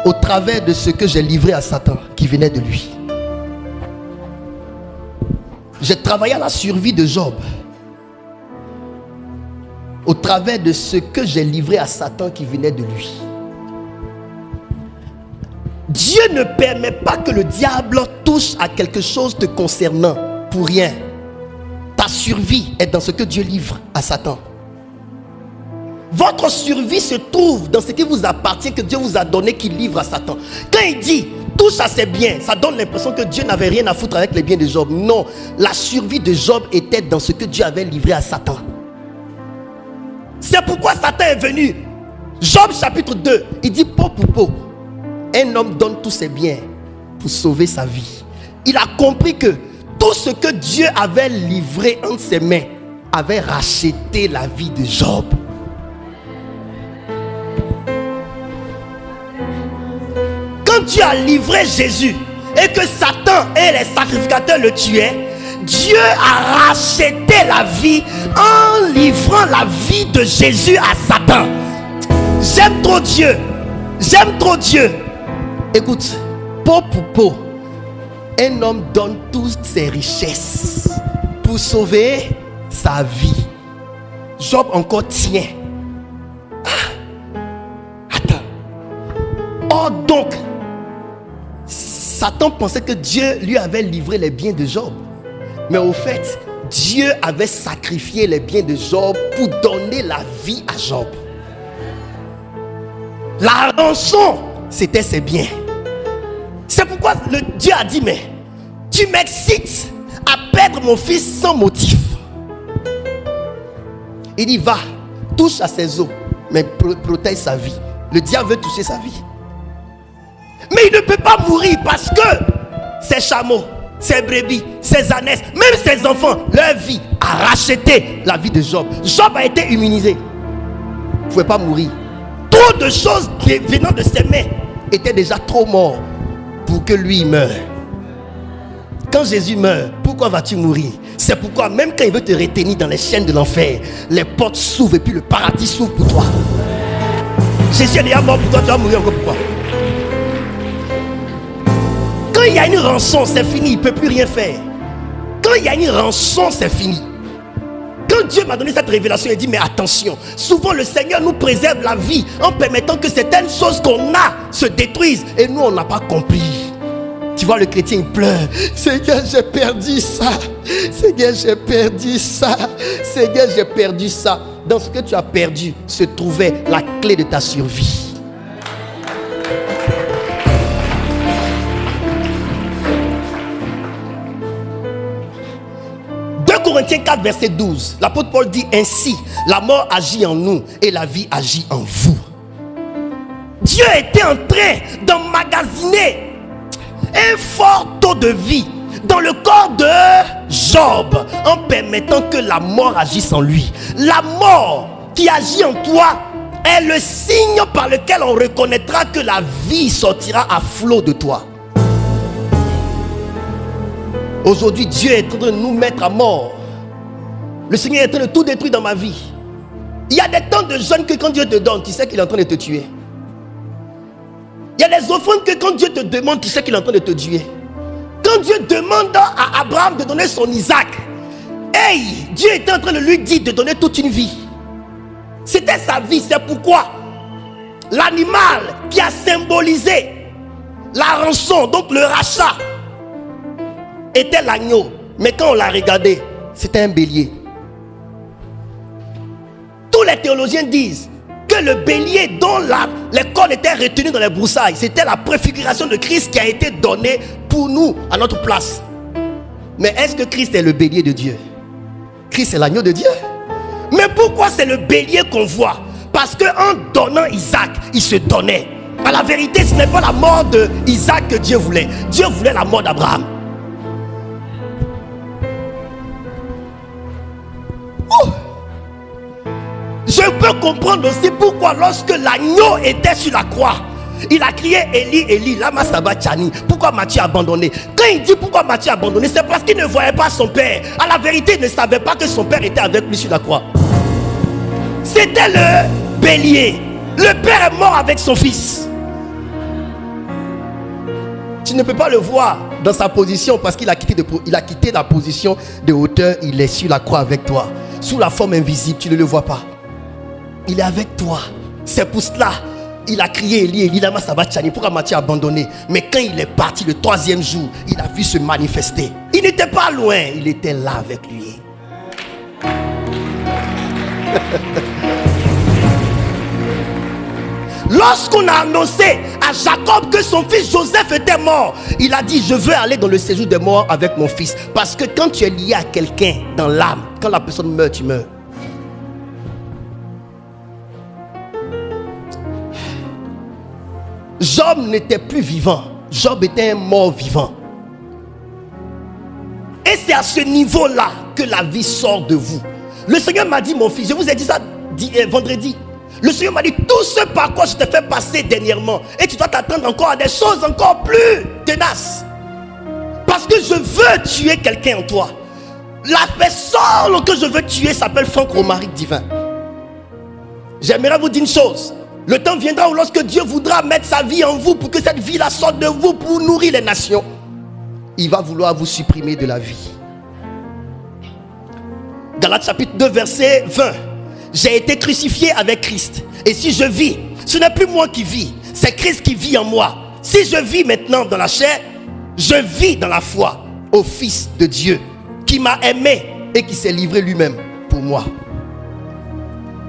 Speaker 1: au travers de ce que j'ai livré à Satan qui venait de lui. J'ai travaillé à la survie de Job au travers de ce que j'ai livré à Satan qui venait de lui. Dieu ne permet pas que le diable touche à quelque chose te concernant pour rien. Ta survie est dans ce que Dieu livre à Satan. Votre survie se trouve dans ce qui vous appartient, que Dieu vous a donné, qu'il livre à Satan. Quand il dit touche à ses biens, ça donne l'impression que Dieu n'avait rien à foutre avec les biens de Job. Non, la survie de Job était dans ce que Dieu avait livré à Satan. C'est pourquoi Satan est venu. Job chapitre 2, il dit peau pour peau. Un homme donne tous ses biens pour sauver sa vie. Il a compris que tout ce que Dieu avait livré entre ses mains avait racheté la vie de Job. Quand Dieu a livré Jésus et que Satan et les sacrificateurs le tuaient, Dieu a racheté la vie en livrant la vie de Jésus à Satan. J'aime trop Dieu. J'aime trop Dieu. Écoute, peau pour peau, un homme donne toutes ses richesses pour sauver sa vie. Job encore tient. Attends. Oh donc, Satan pensait que Dieu lui avait livré les biens de Job. Mais au fait, Dieu avait sacrifié les biens de Job pour donner la vie à Job. La rançon, c'était ses biens. C'est pourquoi le Dieu a dit, mais tu m'excites à perdre mon fils sans motif. Il dit, va, touche à ses os, mais protège sa vie. Le diable veut toucher sa vie. Mais il ne peut pas mourir parce que ses chameaux, ses brebis, ses ânesses, même ses enfants, leur vie a racheté la vie de Job. Job a été immunisé. Il ne pouvait pas mourir. Trop de choses venant de ses mains étaient déjà trop morts pour que lui meure. Quand Jésus meurt, pourquoi vas-tu mourir? C'est pourquoi même quand il veut te retenir dans les chaînes de l'enfer, les portes s'ouvrent et puis le paradis s'ouvre pour toi. Jésus est déjà mort pour toi, tu vas mourir encore pourquoi? Quand il y a une rançon, c'est fini, il ne peut plus rien faire. Quand il y a une rançon, c'est fini. Quand Dieu m'a donné cette révélation, il dit, mais attention, souvent le Seigneur nous préserve la vie en permettant que certaines choses qu'on a se détruisent et nous on n'a pas compris. Tu vois, le chrétien il pleure. Seigneur, j'ai perdu ça. Seigneur, j'ai perdu ça. Seigneur, j'ai perdu ça. Dans ce que tu as perdu se trouvait la clé de ta survie. Corinthiens 4 verset 12, l'apôtre Paul dit ainsi, la mort agit en nous et la vie agit en vous. Dieu était en train d'emmagasiner un fort taux de vie dans le corps de Job en permettant que la mort agisse en lui. La mort qui agit en toi est le signe par lequel on reconnaîtra que la vie sortira à flot de toi. Aujourd'hui, Dieu est en train de nous mettre à mort. Le Seigneur est en train de tout détruire dans ma vie. Il y a des temps de jeûne que quand Dieu te donne, tu sais qu'il est en train de te tuer. Il y a des offrandes que quand Dieu te demande, tu sais qu'il est en train de te tuer. Quand Dieu demande à Abraham de donner son Isaac, hey, Dieu était en train de lui dire de donner toute une vie. C'était sa vie, c'est pourquoi l'animal qui a symbolisé la rançon, donc le rachat, était l'agneau. Mais quand on l'a regardé, c'était un bélier. Tous les théologiens disent que le bélier dont les cornes étaient retenus dans les broussailles, c'était la préfiguration de Christ qui a été donnée pour nous à notre place. Mais est-ce que Christ est le bélier de Dieu? Christ est l'agneau de Dieu. Mais pourquoi c'est le bélier qu'on voit? Parce qu'en donnant Isaac, il se donnait. À la vérité, ce n'est pas la mort d'Isaac que Dieu voulait. Dieu voulait la mort d'Abraham. Je peux comprendre aussi pourquoi lorsque l'agneau était sur la croix, il a crié Élie, Élie, lama sabachthani. Pourquoi m'as-tu abandonné? Quand il dit pourquoi m'as-tu abandonné, c'est parce qu'il ne voyait pas son père. À la vérité, il ne savait pas que son père était avec lui sur la croix. C'était le bélier. Le père est mort avec son fils. Tu ne peux pas le voir dans sa position parce qu'il a quitté la position de hauteur. Il est sur la croix avec toi. Sous la forme invisible, tu ne le vois pas. Il est avec toi. C'est pour cela il a crié Élie, Élie, lama sabachthani. Pourquoi m'as-tu abandonné? Mais quand il est parti le troisième jour, il a vu se manifester. Il n'était pas loin, il était là avec lui. Lorsqu'on a annoncé à Jacob que son fils Joseph était mort, il a dit: je veux aller dans le séjour des morts avec mon fils. Parce que quand tu es lié à quelqu'un dans l'âme, quand la personne meurt, tu meurs. Job n'était plus vivant. Job était un mort vivant. Et c'est à ce niveau-là que la vie sort de vous. Le Seigneur m'a dit: mon fils, je vous ai dit ça vendredi. Le Seigneur m'a dit: tout ce par quoi je t'ai fait passer dernièrement, et tu dois t'attendre encore à des choses encore plus tenaces. Parce que je veux tuer quelqu'un en toi. La personne que je veux tuer s'appelle Franck Romaric Divin. J'aimerais vous dire une chose. Le temps viendra où lorsque Dieu voudra mettre sa vie en vous pour que cette vie-là sorte de vous pour nourrir les nations, il va vouloir vous supprimer de la vie. Galates chapitre 2 verset 20. J'ai été crucifié avec Christ. Et si je vis, ce n'est plus moi qui vis, c'est Christ qui vit en moi. Si je vis maintenant dans la chair, je vis dans la foi au Fils de Dieu qui m'a aimé et qui s'est livré lui-même pour moi.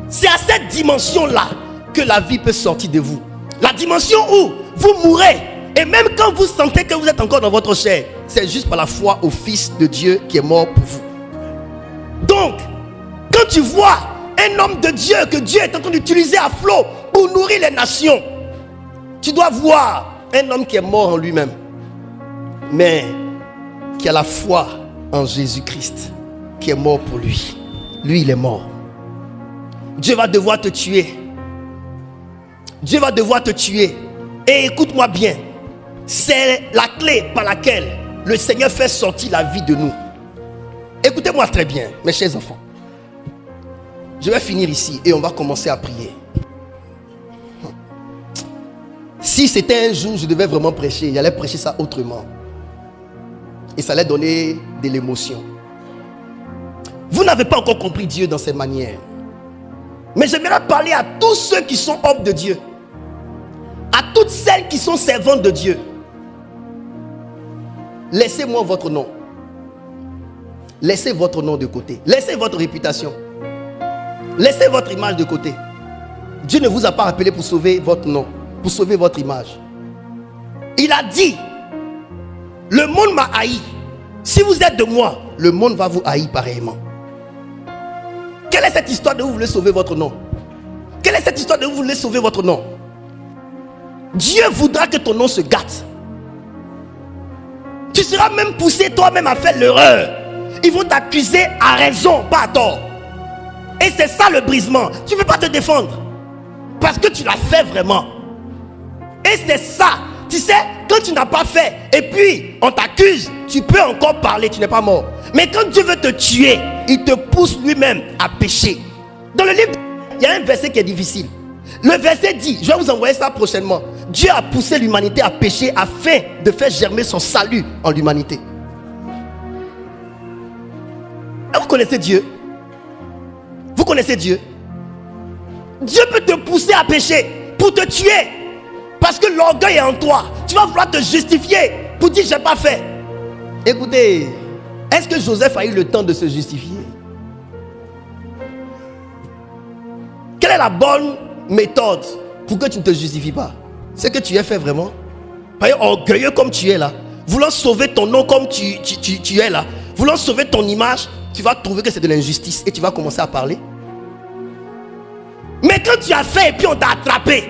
Speaker 1: C'est à cette dimension-là que la vie peut sortir de vous. La dimension où vous mourrez. Et même quand vous sentez que vous êtes encore dans votre chair, c'est juste par la foi au Fils de Dieu qui est mort pour vous. Donc, quand tu vois un homme de Dieu que Dieu est en train d'utiliser à flot pour nourrir les nations, tu dois voir un homme qui est mort en lui-même, mais qui a la foi en Jésus-Christ, qui est mort pour lui. Lui, il est mort. Dieu va devoir te tuer. Dieu va devoir te tuer. Et écoute-moi bien, c'est la clé par laquelle le Seigneur fait sortir la vie de nous. Écoutez-moi très bien, mes chers enfants. Je vais finir ici et on va commencer à prier. Si c'était un jour où je devais vraiment prêcher, j'allais prêcher ça autrement. Et ça allait donner de l'émotion. Vous n'avez pas encore compris Dieu dans ses manières. Mais j'aimerais parler à tous ceux qui sont hommes de Dieu. À toutes celles qui sont servantes de Dieu. Laissez-moi votre nom. Laissez votre nom de côté. Laissez votre réputation. Laissez votre image de côté. Dieu ne vous a pas appelé pour sauver votre nom, pour sauver votre image. Il a dit, le monde m'a haï. Si vous êtes de moi, le monde va vous haïr pareillement. Quelle est cette histoire de vous voulez sauver votre nom? Quelle est cette histoire de vous voulez sauver votre nom? Dieu voudra que ton nom se gâte. Tu seras même poussé toi-même à faire l'erreur. Ils vont t'accuser à raison, pas à tort. Et c'est ça le brisement. Tu ne peux pas te défendre parce que tu l'as fait vraiment. Et c'est ça. Tu sais, quand tu n'as pas fait et puis on t'accuse, tu peux encore parler, tu n'es pas mort. Mais quand Dieu veut te tuer, il te pousse lui-même à pécher. Dans le livre, il y a un verset qui est difficile. Le verset dit, je vais vous envoyer ça prochainement. Dieu a poussé l'humanité à pécher afin de faire germer son salut en l'humanité. Et vous connaissez Dieu? Vous connaissez Dieu? Dieu peut te pousser à pécher pour te tuer. Parce que l'orgueil est en toi. Tu vas vouloir te justifier pour dire j'ai pas fait. Écoutez, est-ce que Joseph a eu le temps de se justifier? Quelle est la bonne méthode pour que tu ne te justifies pas? C'est que tu aies fait vraiment. Par exemple, orgueilleux comme tu es là, voulant sauver ton nom comme tu es là, voulant sauver ton image, tu vas trouver que c'est de l'injustice et tu vas commencer à parler. Mais quand tu as fait et puis on t'a attrapé,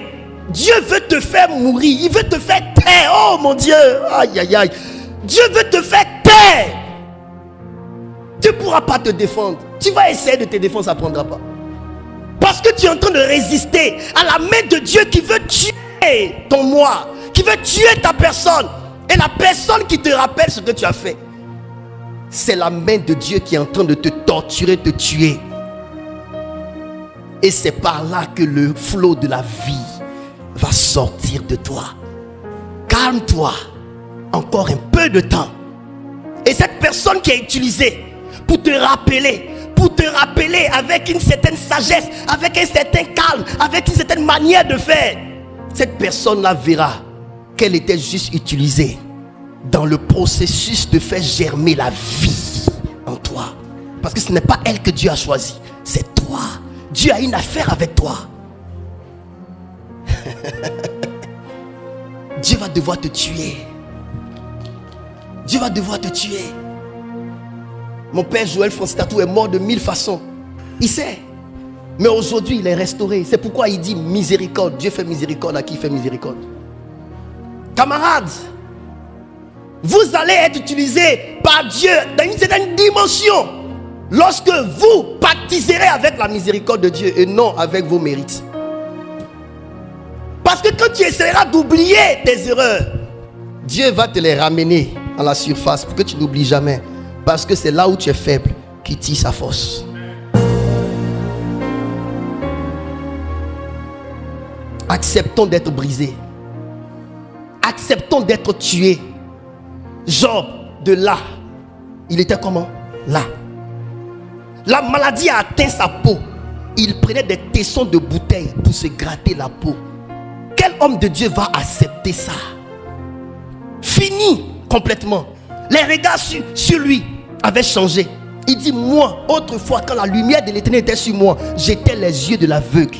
Speaker 1: Dieu veut te faire mourir. Il veut te faire taire. Oh mon Dieu. Aïe aïe aïe. Dieu veut te faire taire. Tu ne pourras pas te défendre. Tu vas essayer de te défendre, ça ne prendra pas. Parce que tu es en train de résister à la main de Dieu qui veut tuer ton moi, qui veut tuer ta personne. Et la personne qui te rappelle ce que tu as fait, c'est la main de Dieu qui est en train de te torturer, te tuer. Et c'est par là que le flot de la vie va sortir de toi. Calme-toi. Encore un peu de temps. Et cette personne qui est utilisée pour te rappeler avec une certaine sagesse, avec un certain calme, avec une certaine manière de faire, cette personne-là verra qu'elle était juste utilisée dans le processus de faire germer la vie en toi. Parce que ce n'est pas elle que Dieu a choisi, c'est toi. Dieu a une affaire avec toi. Dieu va devoir te tuer. Dieu va devoir te tuer. Mon père Joël Francis Tatou est mort de 1000 façons. Il sait. Mais aujourd'hui, il est restauré. C'est pourquoi il dit miséricorde. Dieu fait miséricorde à qui fait miséricorde. Camarades, vous allez être utilisés par Dieu dans une certaine dimension lorsque vous pactiserez avec la miséricorde de Dieu et non avec vos mérites. Parce que quand tu essaieras d'oublier tes erreurs, Dieu va te les ramener à la surface pour que tu n'oublies jamais. Parce que c'est là où tu es faible qui tire sa force. Acceptons d'être brisés. Acceptons d'être tués. Job, de là, il était comment? Là. La maladie a atteint sa peau. Il prenait des tessons de bouteille pour se gratter la peau. Quel homme de Dieu va accepter ça? Fini complètement. Les regards sur lui avaient changé. Il dit, moi, autrefois, quand la lumière de l'Éternel était sur moi, j'étais les yeux de l'aveugle,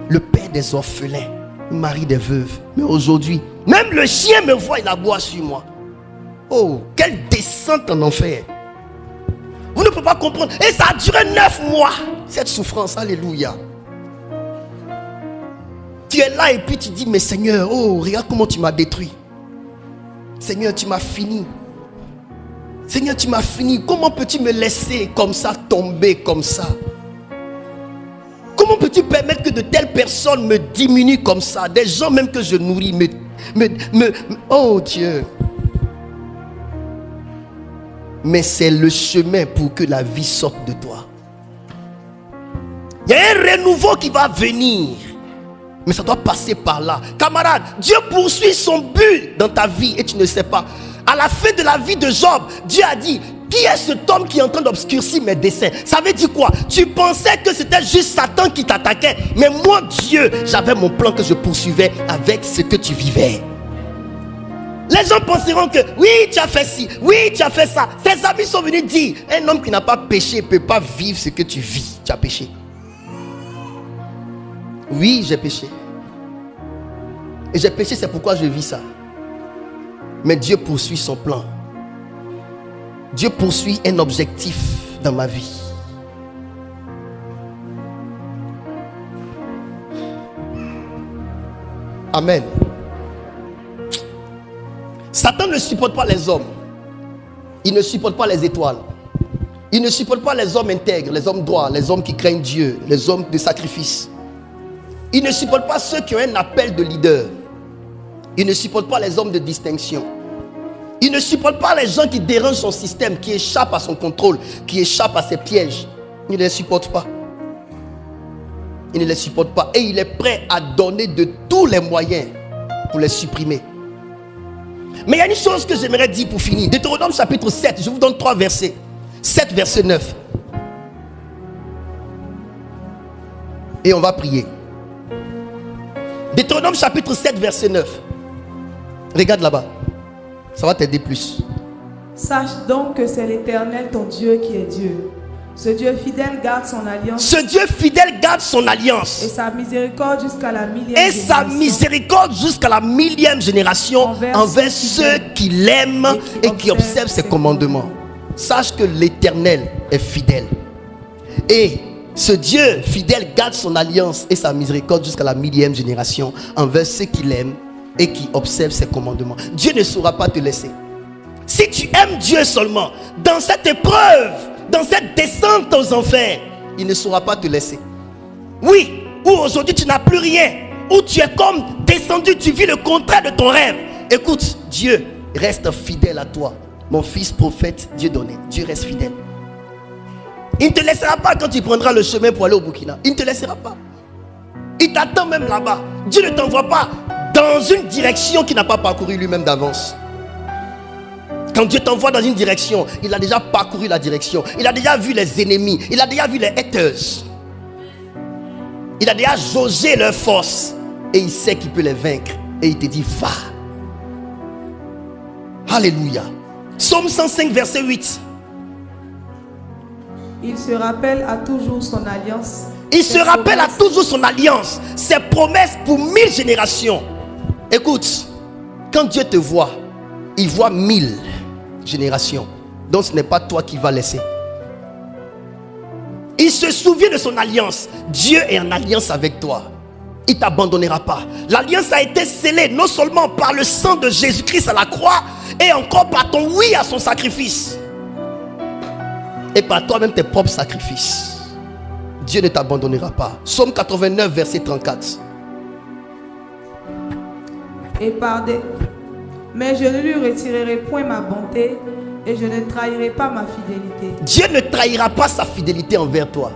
Speaker 1: le père des orphelins. Marie des veuves. Mais aujourd'hui, même le chien me voit, il aboie sur moi. Oh, quelle descente en enfer. Vous ne pouvez pas comprendre. Et ça a duré 9 mois, cette souffrance. Alléluia. Tu es là et puis tu dis, mais Seigneur, oh, regarde comment tu m'as détruit. Seigneur, tu m'as fini. Seigneur, tu m'as fini. Comment peux-tu me laisser comme ça, tomber comme ça? Comment peux-tu permettre que de telles personnes me diminuent comme ça? Des gens même que je nourris oh Dieu. Mais c'est le chemin pour que la vie sorte de toi. Il y a un renouveau qui va venir. Mais ça doit passer par là. Camarade, Dieu poursuit son but dans ta vie et tu ne sais pas. À la fin de la vie de Job, Dieu a dit, qui est cet homme qui est en train d'obscurcir mes desseins? Ça veut dire quoi? Tu pensais que c'était juste Satan qui t'attaquait. Mais moi, Dieu, j'avais mon plan que je poursuivais avec ce que tu vivais. Les gens penseront que oui, tu as fait ci, oui, tu as fait ça. Ses amis sont venus dire, un homme qui n'a pas péché ne peut pas vivre ce que tu vis. Tu as péché. Oui, j'ai péché. Et j'ai péché, c'est pourquoi je vis ça. Mais Dieu poursuit son plan. Dieu poursuit un objectif dans ma vie. Amen. Satan ne supporte pas les hommes. Il ne supporte pas les étoiles. Il ne supporte pas les hommes intègres, les hommes droits, les hommes qui craignent Dieu, les hommes de sacrifice. Il ne supporte pas ceux qui ont un appel de leader. Il ne supporte pas les hommes de distinction. Il ne supporte pas les gens qui dérangent son système, qui échappent à son contrôle, qui échappent à ses pièges. Il ne les supporte pas. Il ne les supporte pas. Et il est prêt à donner de tous les moyens pour les supprimer. Mais il y a une chose que j'aimerais dire pour finir. Deutéronome chapitre 7, je vous donne 3 versets. 7 verset 9. Et on va prier. Deutéronome chapitre 7 verset 9. Regarde là-bas. Ça va t'aider plus.
Speaker 2: Sache donc que c'est l'Éternel ton Dieu qui est Dieu. Ce Dieu fidèle garde son alliance.
Speaker 1: Ce Dieu fidèle garde son alliance.
Speaker 2: Et sa miséricorde jusqu'à la millième
Speaker 1: Et
Speaker 2: génération.
Speaker 1: sa miséricorde jusqu'à la millième génération envers ceux qui l'aiment et qui observent ses commandements. Sache que l'Éternel est fidèle. Et ce Dieu fidèle garde son alliance et sa miséricorde jusqu'à la millième génération envers ceux qui l'aiment et qui observent ses commandements. Dieu ne saura pas te laisser. Si tu aimes Dieu seulement, dans cette épreuve, dans cette descente aux enfers, il ne saura pas te laisser. Oui, ou aujourd'hui tu n'as plus rien, ou tu es comme descendu, tu vis le contraire de ton rêve. Écoute, Dieu reste fidèle à toi. Mon fils prophète, Dieu donné, Dieu reste fidèle. Il ne te laissera pas quand tu prendras le chemin pour aller au Burkina. Il ne te laissera pas. Il t'attend même là-bas. Dieu ne t'envoie pas dans une direction qu'il n'a pas parcouru lui-même d'avance. Quand Dieu t'envoie dans une direction, il a déjà parcouru la direction. Il a déjà vu les ennemis. Il a déjà vu les haters. Il a déjà jaugé leur force. Et il sait qu'il peut les vaincre. Et il te dit, va. Alléluia. Psaume 105, verset 8.
Speaker 2: Il se rappelle à toujours son alliance.
Speaker 1: Il se rappelle à toujours son alliance. Ses promesses pour 1000 générations. Écoute, quand Dieu te voit, il voit 1000 générations. Donc ce n'est pas toi qui vas laisser. Il se souvient de son alliance. Dieu est en alliance avec toi. Il ne t'abandonnera pas. L'alliance a été scellée non seulement par le sang de Jésus-Christ à la croix, et encore par ton oui à son sacrifice. Et par toi-même tes propres sacrifices. Dieu ne t'abandonnera pas. Psaume 89, verset 34.
Speaker 2: Mais je ne lui retirerai point ma bonté et je ne trahirai pas ma fidélité.
Speaker 1: Dieu ne trahira pas sa fidélité envers toi.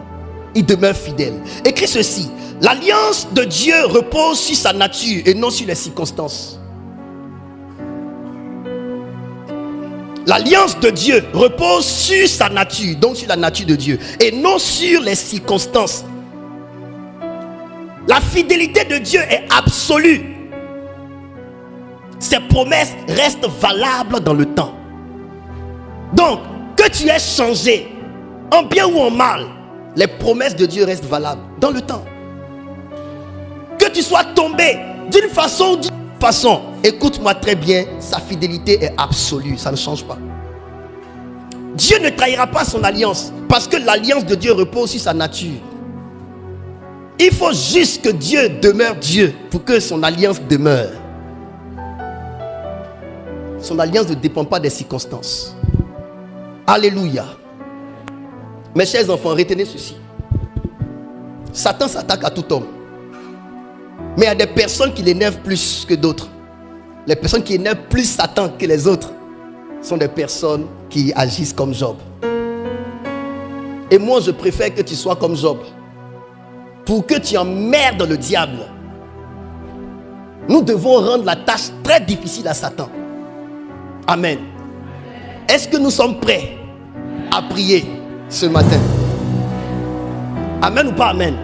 Speaker 1: Il demeure fidèle. Écris ceci. L'alliance de Dieu repose sur sa nature et non sur les circonstances. L'alliance de Dieu repose sur sa nature, donc sur la nature de Dieu, et non sur les circonstances. La fidélité de Dieu est absolue. Ses promesses restent valables dans le temps. Donc, que tu aies changé, en bien ou en mal, les promesses de Dieu restent valables dans le temps. Que tu sois tombé D'une façon ou d'une façon, écoute-moi très bien, sa fidélité est absolue, ça ne change pas. Dieu ne trahira pas son alliance, parce que l'alliance de Dieu repose sur sa nature. Il faut juste que Dieu demeure Dieu pour que son alliance demeure. Son alliance ne dépend pas des circonstances. Alléluia. Mes chers enfants, retenez ceci. Satan s'attaque à tout homme. Mais il y a des personnes qui l'énervent plus que d'autres. Les personnes qui énervent plus Satan que les autres sont des personnes qui agissent comme Job. Et moi, je préfère que tu sois comme Job. Pour que tu emmerdes le diable. Nous devons rendre la tâche très difficile à Satan. Amen. Est-ce que nous sommes prêts à prier ce matin? Amen ou pas amen?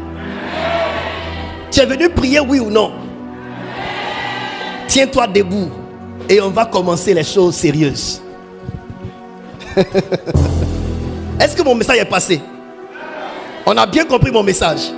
Speaker 1: Tu es venu prier, oui ou non? Tiens-toi debout et on va commencer les choses sérieuses. Est-ce que mon message est passé? On a bien compris mon message.